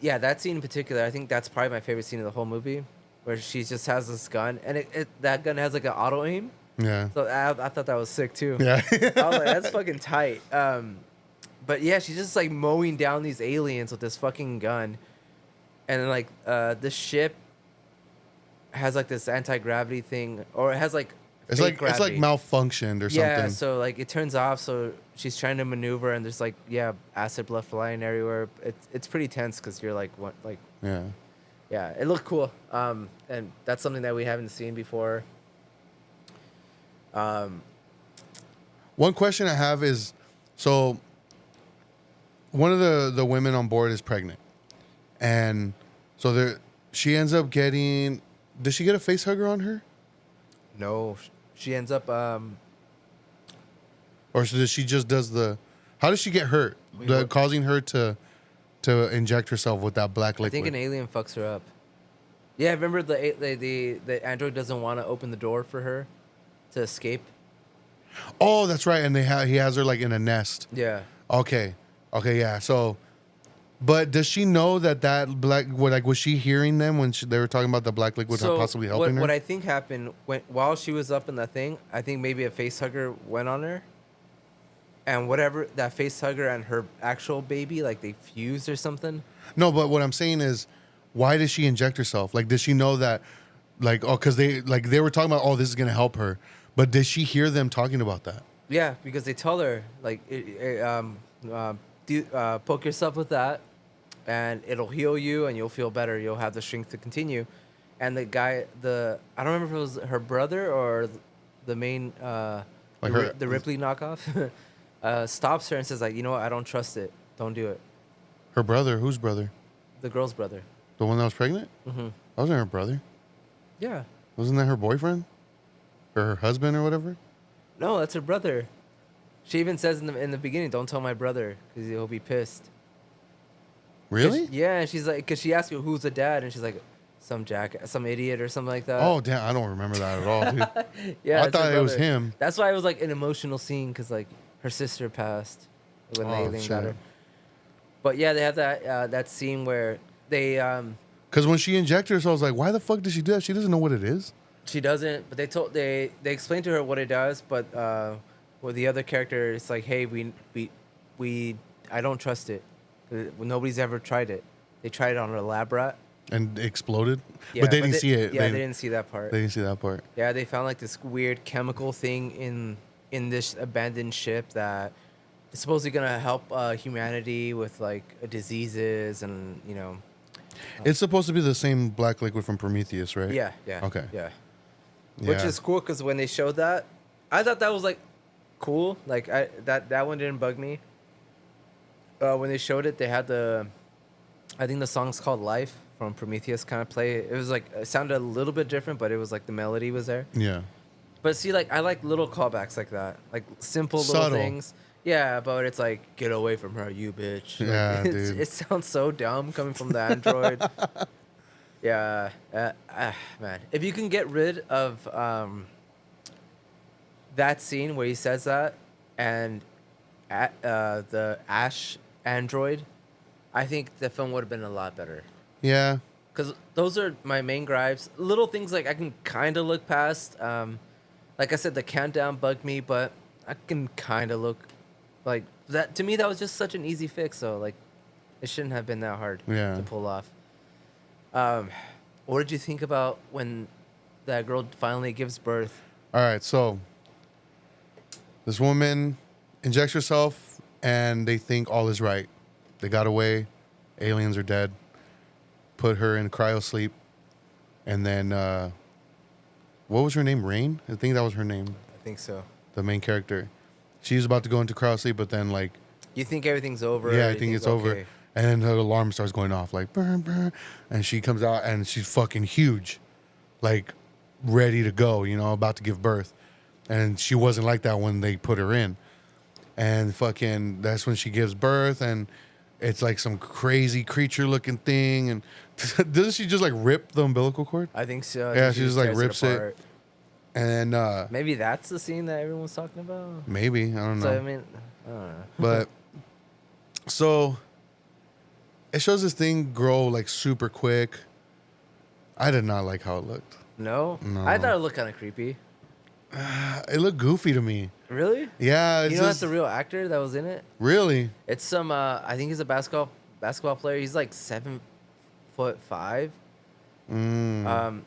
Yeah, that scene in particular, I think that's probably my favorite scene of the whole movie, where she just has this gun, and that gun has, like, an auto aim. yeah, So I thought that was sick too. yeah. I was like, that's fucking tight. But yeah, she's just like mowing down these aliens with this fucking gun, and then like the ship has like this anti-gravity thing, or it has like It's fake like gravity. malfunctioned or Yeah, something. so like it turns off, so she's trying to maneuver, and there's like acid blood flying everywhere. It's pretty tense because you're like what like Yeah. yeah, it looked cool. And that's something that we haven't seen before. One question I have is, so one of the women on board is pregnant, and so she ends up getting. Does she get a face hugger on her, No, she ends up or does she just does the? How does she get hurt? Wait, what? Causing her to inject herself with that black I liquid. think an alien fucks her up. Yeah, remember the android doesn't want to open the door for her to escape. Oh, that's right. And he has her like in a nest. Yeah. Okay, yeah. So, but does she know that black? Was she hearing them when they were talking about the black liquid possibly helping her? What I think happened while she was up in the thing, I think maybe a face hugger went on her. And whatever, that face hugger and her actual baby, like they fused or something. No, but what I'm saying is, why does she inject herself? Like, does she know that? Like, oh, because they were talking about, oh, this is gonna help her. But did she hear them talking about that? Yeah, because they tell her like, poke yourself with that, and it'll heal you, and you'll feel better. You'll have the strength to continue. And the guy, I don't remember if it was her brother or the main, the Ripley knockoff, stops her and says like, you know what, I don't trust it. Don't do it. Her brother? Whose brother? The girl's brother. The one that was pregnant? Mm-hmm. That wasn't her brother. Yeah. Wasn't that her boyfriend? Or her husband or whatever? No, that's her brother. She even says in the beginning, "Don't tell my brother, because he'll be pissed." Really? Yeah, and she's like, because she asked me who's the dad, and she's like, some idiot or something like that. Oh, damn. I don't remember that at all, dude. Yeah, I it's her thought it was brother. him. That's why it was like an emotional scene, because like her sister passed when the Oh, alien got shit. her. But yeah, they have that scene where they Because when she injected herself, I was like, why the fuck did she do that? She doesn't know what it is. she doesn't, but they explained to her what it does, but with the other character, it's like, hey, we I don't trust it. Nobody's ever tried it. They tried it on a lab rat. And exploded. Yeah, but they didn't see it. Yeah, they didn't see that part. They didn't see that part. Yeah, they found like this weird chemical thing in this abandoned ship that is supposedly gonna help humanity with like diseases and It's supposed to be the same black liquid from Prometheus, right? yeah. Okay. Yeah. Which Yeah. is cool because when they showed that, I thought that was like cool. Like that one didn't bug me. When they showed it, they had I think the song's called "Life" from Prometheus kind of play. It was like it sounded a little bit different, but it was like the melody was there. Yeah. But see, like I like little callbacks like that, like simple little Subtle. things. Yeah, but it's like, get away from her, you bitch. Like, Yeah, dude. It sounds so dumb coming from the android. Yeah, man. If you can get rid of that scene where he says that, and the Ash android, I think the film would have been a lot better. Yeah. Because those are my main gripes. Little things like I can kind of look past. Like I said, the countdown bugged me, but I can kind of look like that. To me, that was just such an easy fix. So like, it shouldn't have been that hard Yeah. to pull off. What did you think about when that girl finally gives birth? All right, so this woman injects herself, and they think all is right. They got away. Aliens are dead. Put her in cryo sleep, and then what was her name? Rain? I think that was her name. I think so. The main character. She's about to go into cryo sleep, but then like, You think everything's over? yeah, I You think it's over. okay. And then her alarm starts going off, like burn, burn, and she comes out, and she's fucking huge, like ready to go, you know, about to give birth. And she wasn't like that when they put her in. And fucking, that's when she gives birth, and it's like some crazy creature looking thing. And doesn't she just like rip the umbilical cord? I think so. I Yeah, think she just like tears rips it. apart. And Maybe that's the scene that everyone's talking about. maybe, I don't know. So I mean, I don't know. But so it shows this thing grow like super quick. I did not like how it looked. No? No. I thought it looked kind of creepy. It looked goofy to me. Really? Yeah, it's You know that's just, the real actor that was in it? really. It's some I think he's a basketball player. He's like 7'5". Mm.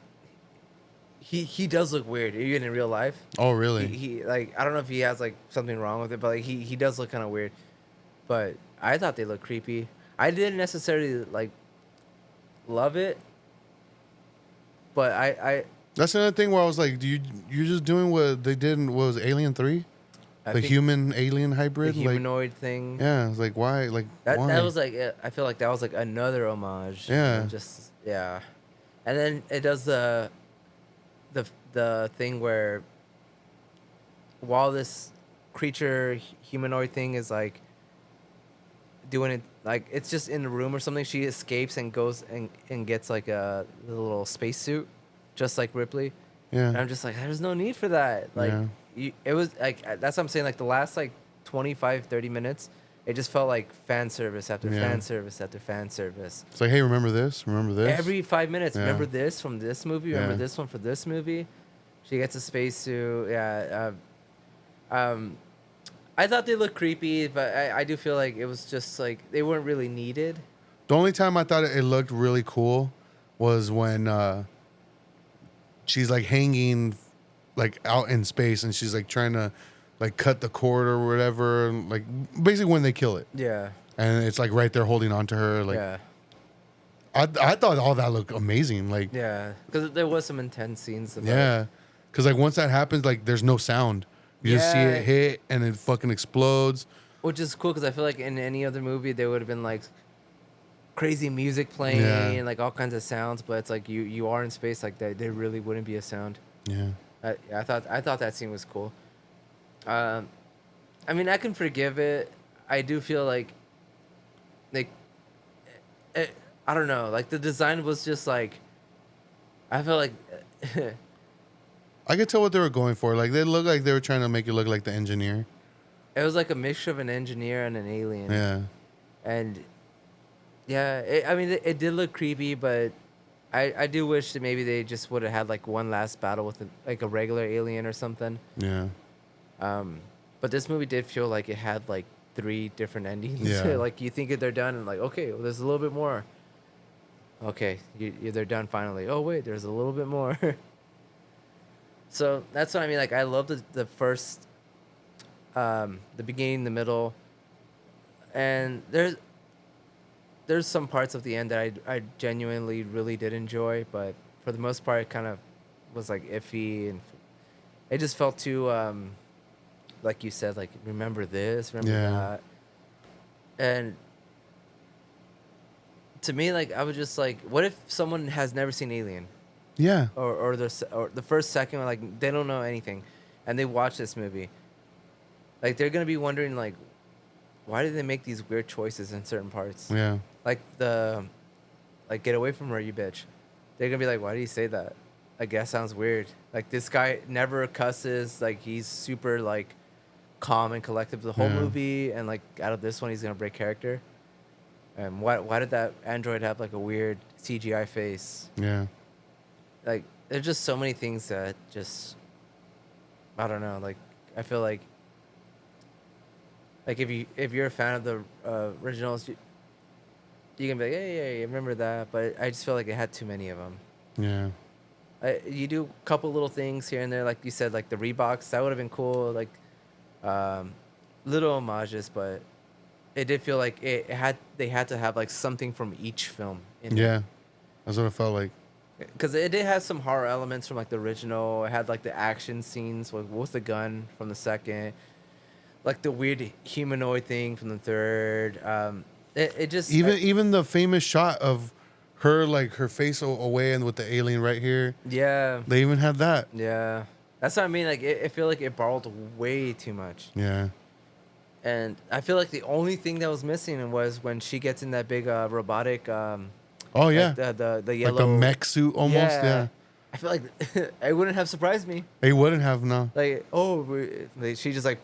He does look weird, even in real life. Oh, really? He like, I don't know if he has like something wrong with it, but like he does look kind of weird. But I thought they looked creepy. I didn't necessarily like love it, but I That's another thing where I was like, you're just doing what they did in, what was it, Alien 3? The think human alien the hybrid? humanoid thing. Yeah, it's like, why? Like, That why? that was like, I feel like that was like another homage. Yeah. And just yeah, and then it does the thing where while this creature humanoid thing is like doing it, like it's just in the room or something, she escapes and goes and gets like a little spacesuit, just like Ripley. yeah. And I'm just like, there's no need for that. Like, Yeah. it was like, that's what I'm saying. Like the last like 25, 30 minutes, it just felt like fan service after Yeah. fan service after fan service. It's like, hey, remember this? Remember this? Every 5 minutes, Yeah. remember this from this movie. Remember Yeah. this one for this movie. She gets a spacesuit. Yeah. I thought they looked creepy, but I do feel like it was just like they weren't really needed. The only time I thought it looked really cool was when she's like hanging like out in space, and she's like trying to like cut the cord or whatever, like basically when they kill it, Yeah. and it's like right there holding on to her. Like, Yeah. I thought all that looked amazing. Like, Yeah. Because there was some intense scenes. About it. yeah, because like once that happens, like there's no sound. You just see Yeah. it hit and it fucking explodes. Which is cool because I feel like in any other movie there would have been like crazy music playing Yeah. and like all kinds of sounds, but it's like you are in space, like there really wouldn't be a sound. Yeah, I thought that scene was cool. I mean, I can forgive it. I do feel like I don't know, like the design was just like, I feel like I could tell what they were going for. Like they looked like they were trying to make it look like the engineer. it was like a mixture of an engineer and an alien. Yeah, And yeah, I mean, it did look creepy, but I do wish that maybe they just would have had like one last battle with like a regular alien or something. yeah. But this movie did feel like it had like 3 different endings. Yeah. Like you think they're done and like, okay, well, there's a little bit more. Okay, they're done finally. Oh wait, there's a little bit more. So that's what I mean. Like I love the first, the beginning, the middle, and there's some parts of the end that I genuinely really did enjoy, but for the most part, it kind of was like iffy, and it just felt too, like you said, like remember this, remember Yeah. that, and to me, like I was just like, what if someone has never seen Alien? Yeah. Or the first second, like they don't know anything, and they watch this movie. Like they're gonna be wondering, like, why did they make these weird choices in certain parts? Yeah. Like get away from her, you bitch. They're gonna be like, why do you say that? I guess sounds weird. Like this guy never cusses. Like he's super like calm and collective the whole Yeah. movie, and like out of this one he's gonna break character. And why did that android have like a weird CGI face? Yeah. Like there's just so many things that just I don't know. Like I feel like if you're a fan of the originals, you can be like, hey, I remember that. But I just feel like it had too many of them. Yeah. You do a couple little things here and there, like you said, like the Reeboks. That would have been cool. Like little homages, but it did feel like they had to have like something from each film in there. Yeah. That's what it felt like. Because it did have some horror elements from like the original. It had like the action scenes with the gun from the second, like the weird humanoid thing from the third. It just Even the famous shot of her, like her face away and with the alien right here. yeah, They even had that. yeah. That's what I mean. Like I feel like it borrowed way too much, Yeah. and I feel like the only thing that was missing was when she gets in that big robotic. Oh yeah. Like the yellow. Like a mech suit almost. Yeah. I feel like it wouldn't have surprised me. They wouldn't have no. Like, she just like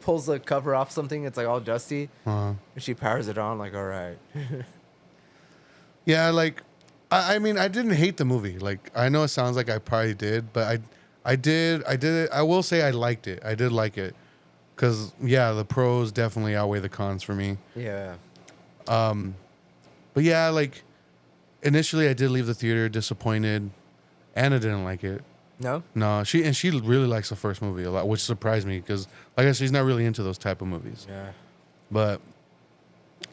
pulls the cover off something. It's like all dusty. Uh-huh. And she powers it on. Like, all right. Yeah, like I mean I didn't hate the movie. Like I know it sounds like I probably did, but I did it. I will say I liked it. I did like it. Cause yeah, the pros definitely outweigh the cons for me. Yeah. But yeah, like initially I did leave the theater disappointed. Anna didn't like it. No. No, she really likes the first movie a lot, which surprised me because like I said, she's not really into those type of movies. Yeah. But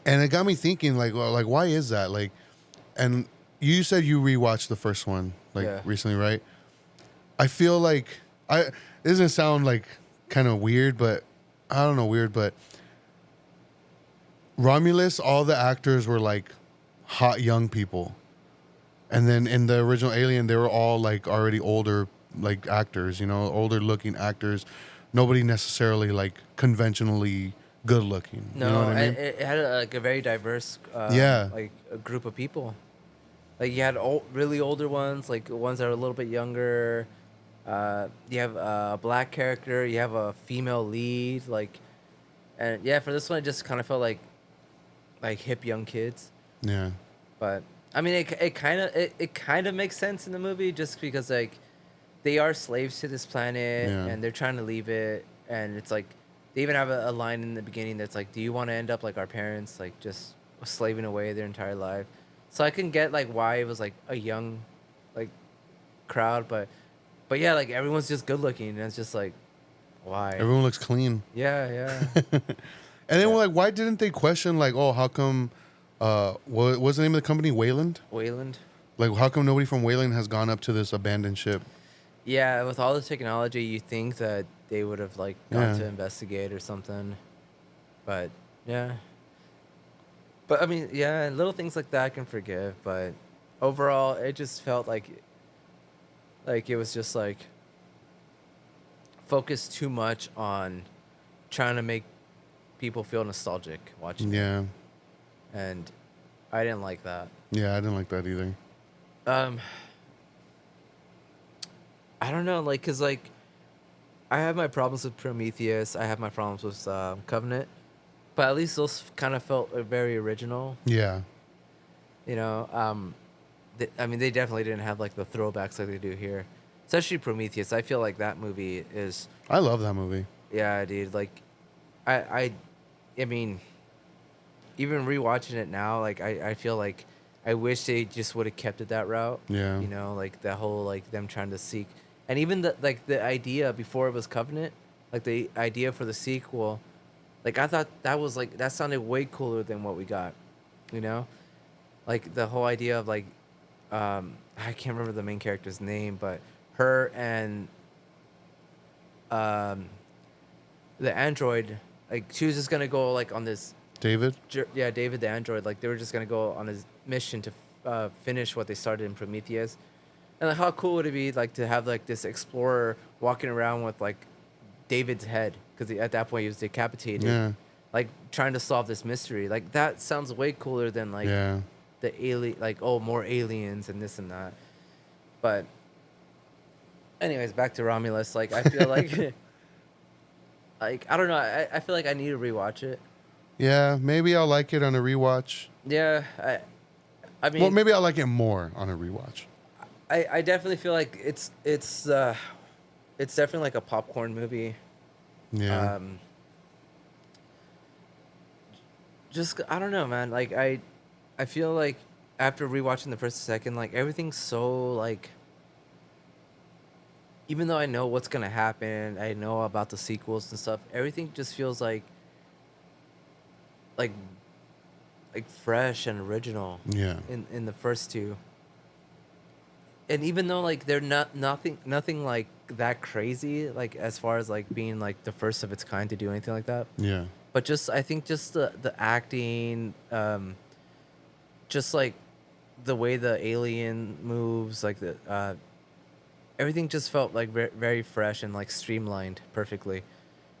and it got me thinking like, well, like why is that? Like, and you said you rewatched the first one like recently, right? I feel like it doesn't sound like kind of weird, but I don't know, weird, but Romulus, all the actors were like hot young people. And then in the original Alien, they were all like already older like actors, you know, older looking actors. Nobody necessarily like conventionally good looking. No, you know what I mean? it had like a very diverse like a group of people. Like you had really older ones, like ones that are a little bit younger. You have a black character, you have a female lead, like, and yeah, for this one, it just kind of felt like hip young kids. Yeah. But I mean, it kind of makes sense in the movie just because like they are slaves to this planet and they're trying to leave it, and it's like they even have a line in the beginning that's like, "Do you want to end up like our parents, like just slaving away their entire life?" So I can get like why it was like a young like crowd, but yeah, like everyone's just good looking, and it's just like, why? Everyone looks clean. Yeah. And then we're like, why didn't they question like, oh, how come? What's the name of the company? Wayland. Wayland. Like, how come nobody from Wayland has gone up to this abandoned ship? Yeah, with all the technology, you think that they would have like gone to investigate or something, but yeah. But I mean, yeah, little things like that I can forgive, but overall, it just felt like it was just like focused too much on trying to make people feel nostalgic watching it. Yeah. And I didn't like that. Yeah, I didn't like that either. I don't know, like, cause like, I have my problems with Prometheus. I have my problems with Covenant, but at least those kind of felt very original. Yeah. You know, I mean, they definitely didn't have like the throwbacks like they do here, especially Prometheus. I feel like that movie is. I love that movie. Yeah, dude. Like, I mean, even rewatching it now, like I feel like I wish they just would have kept it that route. Yeah. You know, like that whole like them trying to seek, and even the idea before it was Covenant, like the idea for the sequel, like I thought that was like that sounded way cooler than what we got. You know, like the whole idea of like, I can't remember the main character's name, but her and the android, like she was just gonna go like on this. David? Yeah, David the android. Like they were just gonna go on his mission to finish what they started in Prometheus. And like, how cool would it be like to have like this explorer walking around with like David's head, because at that point he was decapitated. Yeah. Like trying to solve this mystery. Like that sounds way cooler than like the alien. Like more aliens and this and that. But Anyways, back to Romulus. Like, I feel like, like I don't know. I feel like I need to rewatch it. Yeah, maybe I'll like it on a rewatch. Yeah, I Well, mean, maybe I'll like it more on a rewatch. I definitely feel like it's definitely like a popcorn movie. Yeah. Um, just I don't know, man. Like I feel like after rewatching the first and second, like everything's so like. Even though I know what's gonna happen, I know about the sequels and stuff. Everything just feels like like fresh and original Yeah. in the first two. And even though like they're nothing like that crazy, like as far as like being like the first of its kind to do anything like that. Yeah. But just I think just the acting, just like the way the alien moves, like the everything just felt like very fresh and like streamlined perfectly.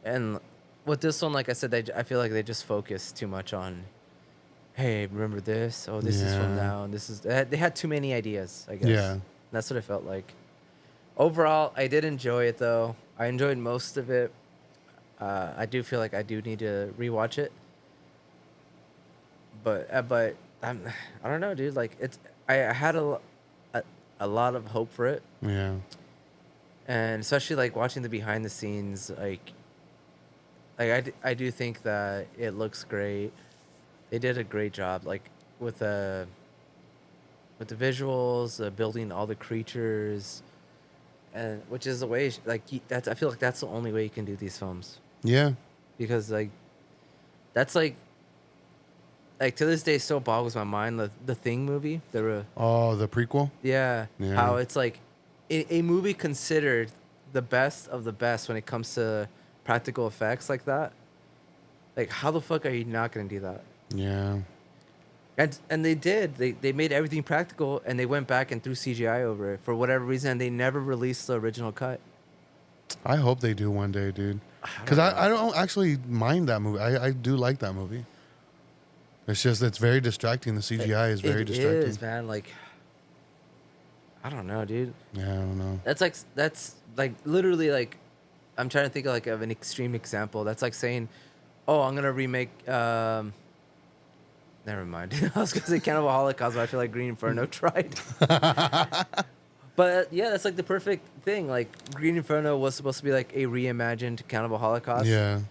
And with this one, like I said, I feel like they just focused too much on, hey, remember this? Oh, this is from Yeah. now, and this is. They had too many ideas, I guess. Yeah. That's what it felt like. Overall, I did enjoy it though. I enjoyed most of it. I do feel like I do need to rewatch it. But I don't know, dude. Like I had a lot of hope for it, Yeah. and especially like watching the behind the scenes, I do think that it looks great. They did a great job, like with the visuals, building all the creatures, and which is the way that's I feel like that's the only way you can do these films, Yeah. because like that's like to this day still boggles my mind, the Thing movie, Oh, the prequel? yeah, Yeah. how it's like a movie considered the best of the best when it comes to practical effects like that. Like, how the fuck are you not gonna do that? Yeah. And they did. They made everything practical, and they went back and threw CGI over it for whatever reason. And they never released the original cut. I hope they do one day, dude. I Because don't know. I don't actually mind that movie. I do like that movie. It's just, it's very distracting. The CGI is very distracting. It is, man. Like, I don't know, dude. Yeah, I don't know. That's like literally like, I'm trying to think of like of an extreme example. That's like saying, oh, I'm gonna remake. Never mind. I was gonna say Cannibal Holocaust, but I feel like Green Inferno tried. But yeah, that's like the perfect thing. Like Green Inferno was supposed to be like a reimagined Cannibal Holocaust. Yeah.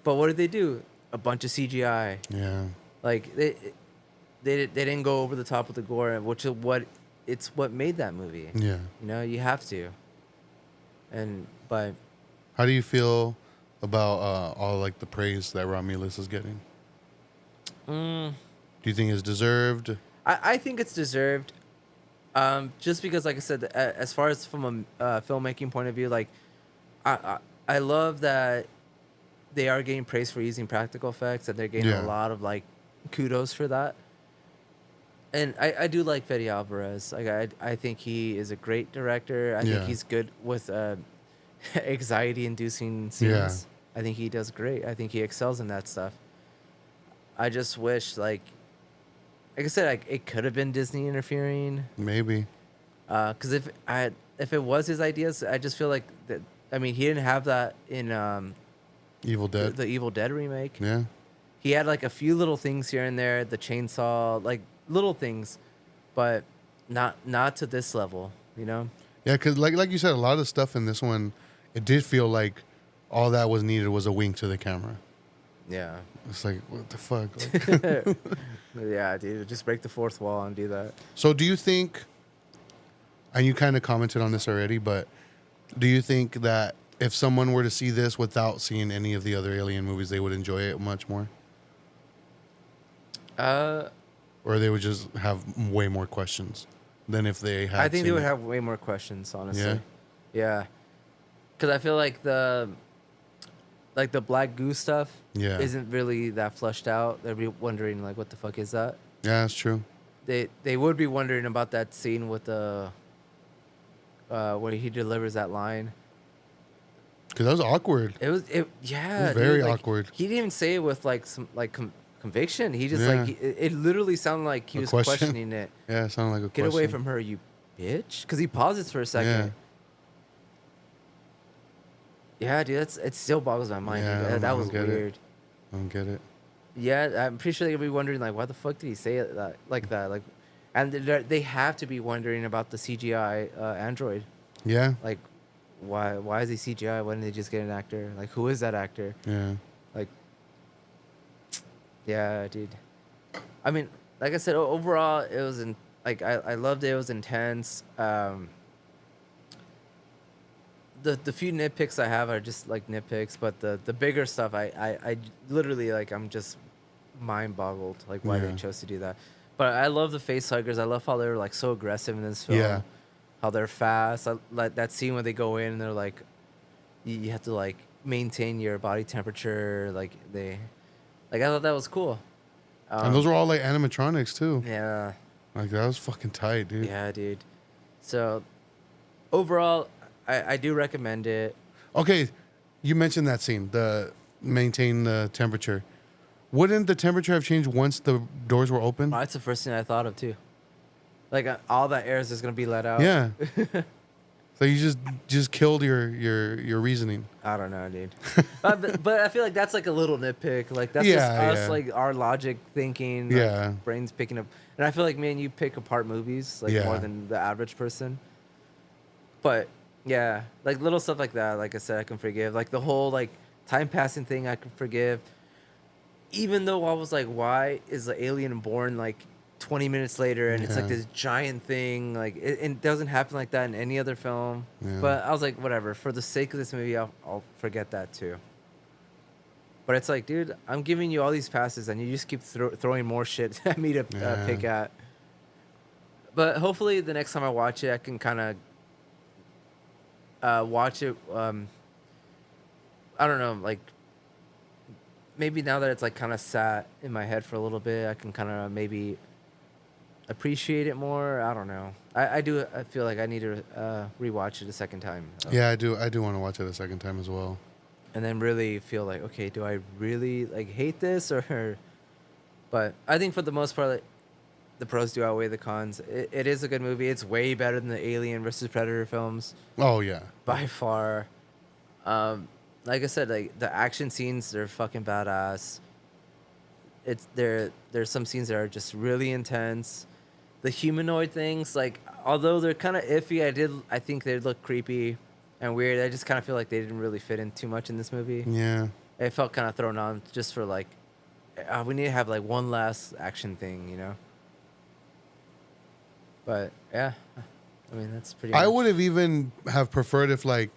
But what did they do? A bunch of CGI. Yeah. Like they didn't go over the top with the gore, which is what made that movie. Yeah. You know, you have to. But How do you feel about all like the praise that Romulus is getting? Do you think it's deserved? I think it's deserved. Just because, like I said, as far as from a filmmaking point of view, like I love that they are getting praise for using practical effects, and they're getting Yeah. a lot of like kudos for that. And I do like Fede Alvarez. Like I think he is a great director. I Yeah. think he's good with anxiety-inducing scenes. Yeah. I think he does great. I think he excels in that stuff. I just wish, like I said, like it could have been Disney interfering. Maybe. Because if it was his ideas, I just feel like that. I mean, he didn't have that in Evil Dead. the Evil Dead remake. Yeah. He had like a few little things here and there, the chainsaw, like little things, but not to this level, you know? Yeah, because like you said, a lot of the stuff in this one, it did feel like all that was needed was a wink to the camera. Yeah. It's like, what the fuck? Like, Yeah, dude, just break the fourth wall and do that. so do you think, and you kind of commented on this already, but do you think that if someone were to see this without seeing any of the other Alien movies, they would enjoy it much more? Or they would just have way more questions than if they had I think they seen would it? have way more questions, honestly. Yeah? Yeah. Because I feel like the black goo stuff Yeah. isn't really that flushed out. They'd be wondering, like, what the fuck is that? Yeah, that's true. They would be wondering about that scene with the where he delivers that line. Because that was awkward. Yeah, dude, very like, awkward. He didn't even say it with like some like conviction. He just Yeah. like it literally sounded like he A was question? questioning it. Yeah, it sounded like a Get question. away from her, you bitch! Because he pauses for a second. Yeah, dude, it still boggles my mind. Yeah, Dude. I don't That was get it. weird. I don't get it. Yeah, I'm pretty sure they're gonna be wondering like, why the fuck did he say it like that? Like, and they have to be wondering about the CGI android. Yeah, Like, why is he CGI? Why didn't they just get an actor? Like, who is that actor? yeah, Like, yeah, dude. I mean, like I said, overall, it was I loved it. It was intense. The few nitpicks I have are just like nitpicks, but the bigger stuff, I literally like I'm just mind boggled like why they Yeah. chose to do that. But I love the face huggers. I love how they're like so aggressive in this film. Yeah. How they're fast. I like that scene where they go in and they're like, you have to like maintain your body temperature. Like I thought that was cool. And those were all like animatronics too. Yeah. Like that was fucking tight, dude. Yeah, dude. So overall, I do recommend it. Okay, you mentioned that scene, the maintain the temperature. Wouldn't the temperature have changed once the doors were open? Oh, that's the first thing I thought of too. Like all that air is just gonna be let out. Yeah. So you just killed your reasoning. I don't know, dude. but I feel like that's like a little nitpick. Like that's just Yeah, us, yeah. like our logic thinking. Like, Yeah. brains picking up. And I feel like, man, you pick apart movies like more Yeah. than the average person. But yeah, like little stuff like that. Like I said, I can forgive. Like the whole like time passing thing, I can forgive. Even though I was like, why is the alien born like 20 minutes later and it's like Yeah. this giant thing? Like it doesn't happen like that in any other film. Yeah. But I was like, whatever. For the sake of this movie, I'll forget that too. But it's like, dude, I'm giving you all these passes and you just keep throwing more shit at me to Yeah. pick at. But hopefully the next time I watch it, I can kind of watch it. I don't know, like maybe now that it's like kind of sat in my head for a little bit, I can kind of maybe appreciate it more. I don't know. I feel like I need to rewatch it a second time. Yeah, I do want to watch it a second time as well. And then really feel like, okay, do I really like hate this or? But I think for the most part, like, the pros do outweigh the cons. It is a good movie. It's way better than the Alien versus Predator films Oh yeah. by far. Like I said, like the action scenes, they're fucking badass. There's some scenes that are just really intense. The humanoid things, like although they're kind of iffy, I think they look creepy and weird. I just kind of feel like they didn't really fit in too much in this movie. Yeah. It felt kind of thrown on just for like, we need to have like one last action thing, you know. But yeah, I mean that's pretty. I much- would have even have preferred if like,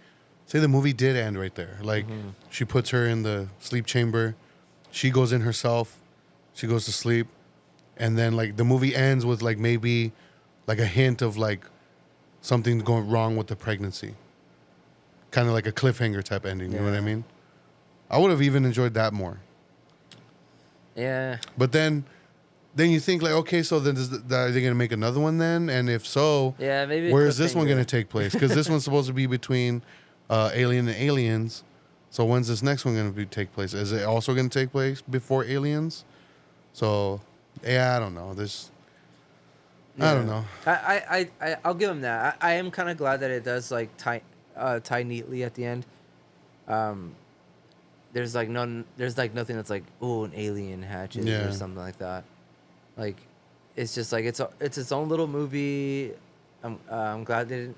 say the movie did end right there. Like she puts her in the sleep chamber, she goes in herself, she goes to sleep, and then like the movie ends with like maybe like a hint of like something going wrong with the pregnancy. Kind of like a cliffhanger type ending, you know what I Yeah. mean? I would have even enjoyed that more. Yeah. But then you think like, okay, so then are they going to make another one then? And if so, Yeah, maybe a where is this one cliffhanger. going to take place? Because this one's supposed to be between Alien and Aliens. So when's this next one going to take place? Is it also going to take place before Aliens? So yeah, I don't know. I don't know. I'll give him that. I am kind of glad that it does like tie neatly at the end. There's like nothing that's like, oh, an alien hatches Yeah. or something like that. Like it's just like it's its own little movie. I'm glad they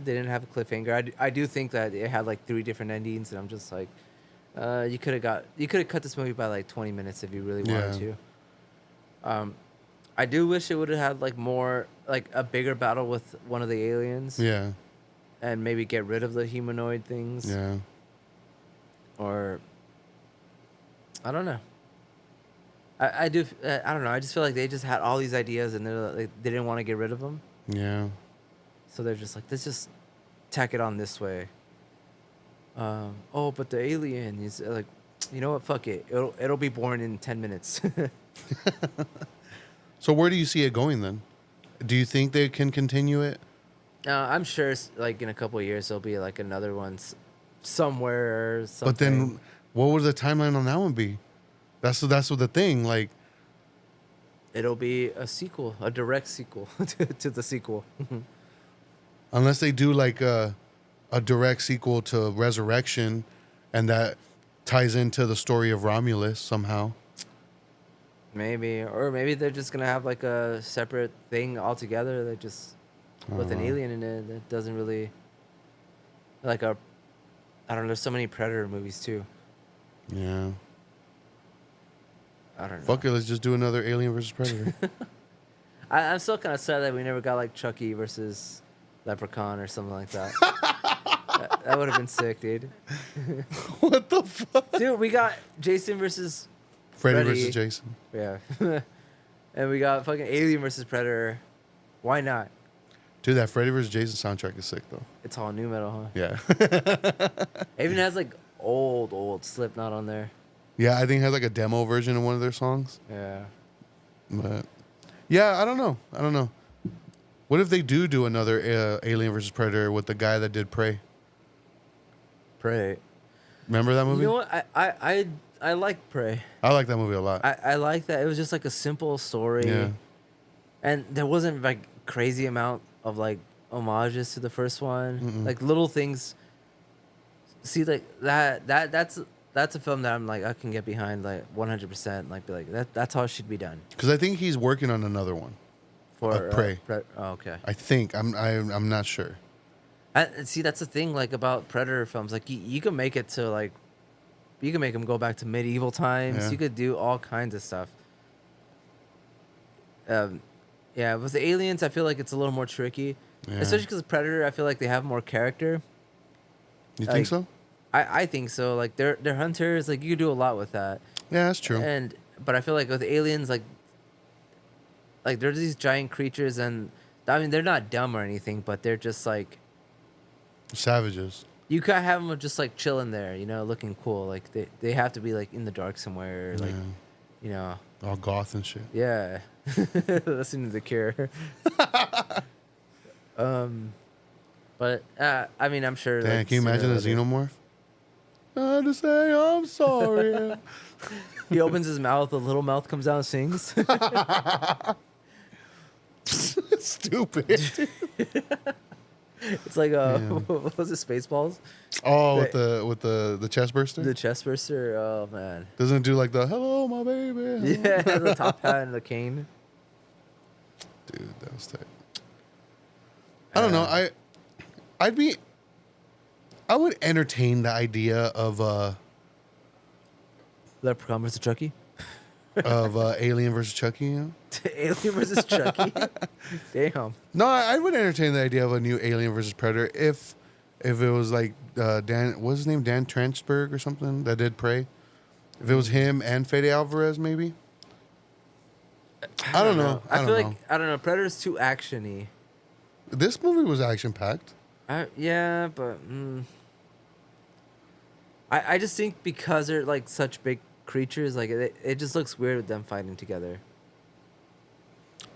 didn't have a cliffhanger. I do think that it had like 3 different endings, and I'm just like, you could have cut this movie by like 20 minutes if you really wanted to. I do wish it would have had like more, like a bigger battle with one of the aliens, Yeah. and maybe get rid of the humanoid things, Yeah. or I don't know. I don't know. I just feel like they just had all these ideas and they didn't want to get rid of them. Yeah. So they're just like, let's just tack it on this way. Oh, but the alien is like, you know what? Fuck it. It'll be born in 10 minutes. So where do you see it going then? Do you think they can continue it? I'm sure, like in a couple of years, there'll be like another one somewhere. Or something. But then, what would the timeline on that one be? That's what the thing. Like, It'll be a sequel, a direct sequel to the sequel. unless they do like a direct sequel to Resurrection, and that ties into the story of Romulus somehow. Maybe, or maybe they're just gonna have like a separate thing altogether that just with an alien in it that doesn't really like a. I don't know. There's so many Predator movies too. Yeah. I don't know. Fuck it, let's just do another Alien versus Predator. I'm still kind of sad that we never got like Chucky versus Leprechaun or something like that. That would have been sick, dude. What the fuck? Dude, we got Jason versus Freddy Freddy. versus Jason. Yeah. And we got fucking Alien versus Predator. Why not? Dude, that Freddy versus Jason soundtrack is sick though. It's all new metal, huh? Yeah. It even has like old Slipknot on there. Yeah, I think it has like a demo version of one of their songs. Yeah. But yeah, I don't know. What if they do another Alien versus Predator with the guy that did Prey? Prey. Remember that movie? You know what? I like Prey. I like that movie a lot. I like that. It was just like a simple story. Yeah. And there wasn't like crazy amount of like homages to the first one. Like little things. See, like that's a film that I'm like I can get behind like 100%. Like be like that's how it should be done. Because I think he's working on another one. For Prey. Oh, okay. I think I'm not sure. See, that's the thing like about Predator films. Like you can make it to like you can make them go back to medieval times. Yeah. You could do all kinds of stuff. Yeah, with the aliens, I feel like it's a little more tricky, Yeah. especially because Predator. I feel like they have more character. You Like, think so? I think so. Like they're hunters. Like you could do a lot with that. Yeah, that's true. But I feel like with aliens, like there's these giant creatures, and I mean they're not dumb or anything, but they're just like Savages. you can't have them just like chilling there, you know, looking cool. Like they have to be like in the dark somewhere, or, like Yeah. you know, All goth and shit. yeah. Listening to The Cure. But I mean, I'm sure. Damn, like, can you imagine a sooner or later- xenomorph? I had to say I'm sorry. He opens his mouth, the little mouth comes out and sings. Stupid. It's like what was it, Spaceballs? Oh, with the chest burster? The chest burster. Oh man. Doesn't it do like the hello my baby? Yeah, the top hat and the cane. Dude, that was tight. I don't know. I would entertain the idea of Leprechaun versus Chucky. Alien versus Chucky, you know? Alien versus Chucky. Damn. No, I would entertain the idea of a new Alien versus Predator if it was like Dan, what's his name, Dan Trenchberg or something that did Prey. If it was him and Fede Alvarez, maybe. I don't know. I feel like I don't know. Predator's too actiony. This movie was action packed. Yeah, but I just think because they're like such big creatures, like it just looks weird with them fighting together.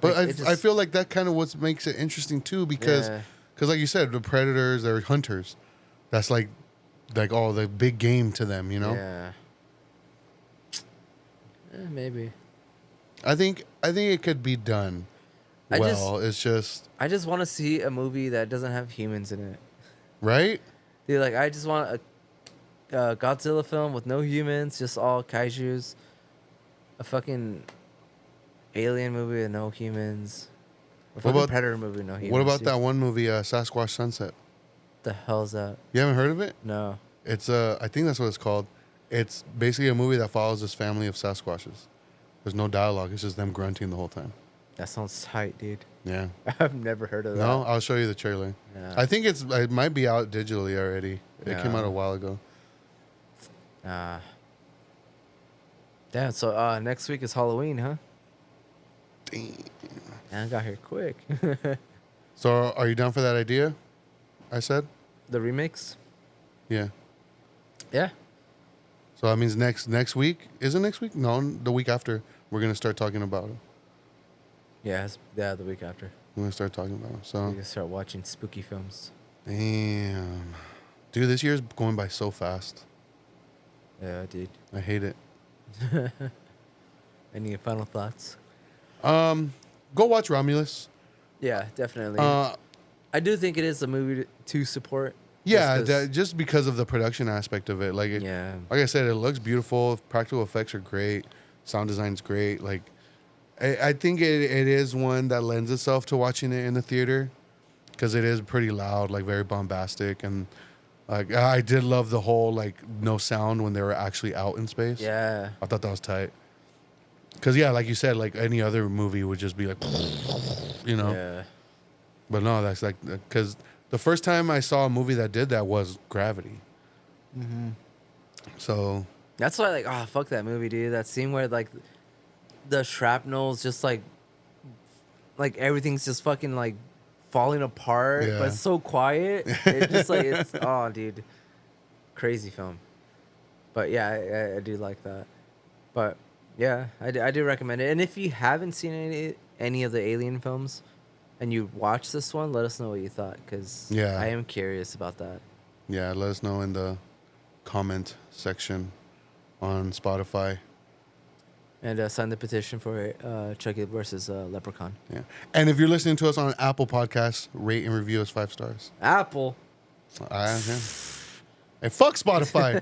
But Like, I feel like that kind of what makes it interesting too, because like you said, the predators, they're hunters. That's like all the big game to them, you know. Yeah. Maybe. I think it could be done. It's just I just want to see a movie that doesn't have humans in it. right. Dude, like I just want a Godzilla film with no humans, just all kaijus. A fucking Alien movie with no humans. A fucking about- Predator movie with no humans. What about dude. that one movie, Sasquatch Sunset? The hell's that? You haven't heard of it? No. It's I think that's what it's called. It's basically a movie that follows this family of Sasquatches. There's no dialogue. It's just them grunting the whole time. That sounds tight, dude. Yeah. I've never heard of that. No, I'll show you the trailer. Yeah. I think it might be out digitally already. It came out a while ago. Damn, so next week is Halloween, huh? Damn. Man, I got here quick. So are you down for that idea? I said? The remix? Yeah. Yeah. So that means next week. Is it next week? No, the week after. We're gonna start talking about it. Yeah, the week after. We're gonna start talking about it. We So can start watching spooky films. damn. Dude, this year's going by so fast. Yeah, dude. I hate it. Any final thoughts? Go watch Romulus. Yeah, definitely. Uh I do think it is a movie to support. Yeah, Just 'cause- just because of the production aspect of it. Like, Yeah. like I said, it looks beautiful. Practical effects are great. Sound design's great. Like, I think it is one that lends itself to watching it in the theater because it is pretty loud, like very bombastic, and like I did love the whole like no sound when they were actually out in space. Yeah. I thought that was tight. Cause yeah, like you said, like any other movie would just be like, you know. Yeah. But no, that's like because the first time I saw a movie that did that was Gravity. So That's why, like, oh, fuck that movie, dude. That scene where, like, the shrapnel's just, like everything's just fucking, like, falling apart, Yeah. but it's so quiet. It's just, like, it's, oh, dude. Crazy film. But, yeah, I do like that. But, yeah, I do recommend it. And if you haven't seen any of the Alien films and you watch this one, let us know what you thought, because Yeah. I am curious about that. yeah, let us know in the comment section on Spotify. And sign the petition for Chucky versus Leprechaun. Yeah, and if you're listening to us on Apple Podcasts, rate and review us 5 stars. Apple. Yeah. Hey, fuck Spotify.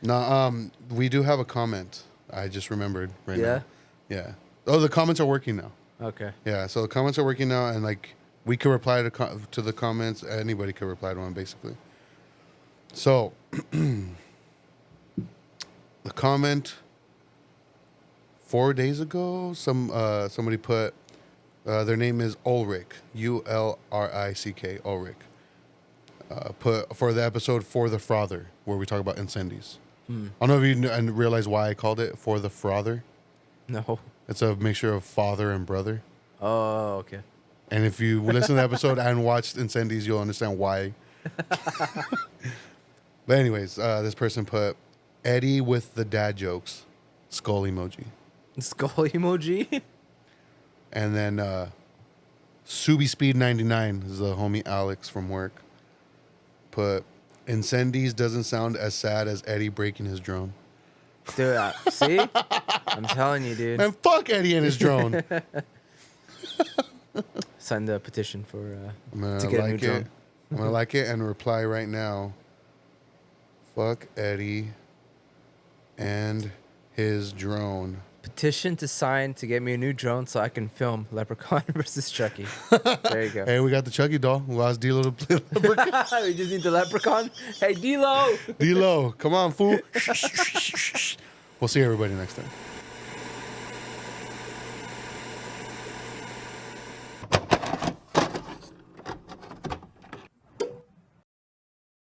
No, we do have a comment. I just remembered right now. Yeah. Oh, the comments are working now. Okay. Yeah, so the comments are working now, and like we can reply to the comments. Anybody can reply to one, basically. So the comment 4 days ago, somebody put their name is Ulrich, Ulrick, Ulrich. Put for the episode For the Frother, where we talk about incendies. I don't know if you and realize why I called it For the Frother. No. It's a mixture of father and brother. Oh, okay. And if you listen to the episode and watch Incendies, you'll understand why. But anyways, this person put Eddie with the dad jokes, skull emoji. Skull emoji. And then Subi Speed 99 is the homie Alex from work. Put Incendies doesn't sound as sad as Eddie breaking his drone. Dude, see? I'm telling you, dude. And fuck Eddie and his drone. Sign the petition for I'm gonna to get a new like drone. it. I'm gonna like it and reply right now. Fuck Eddie and his drone. Petition to sign to get me a new drone so I can film Leprechaun versus Chucky. There you go. Hey, we got the Chucky doll. We'll ask D-Lo to play Leprechaun. We just need the Leprechaun. Hey, D-Lo. D-Lo, come on, fool. We'll see everybody next time.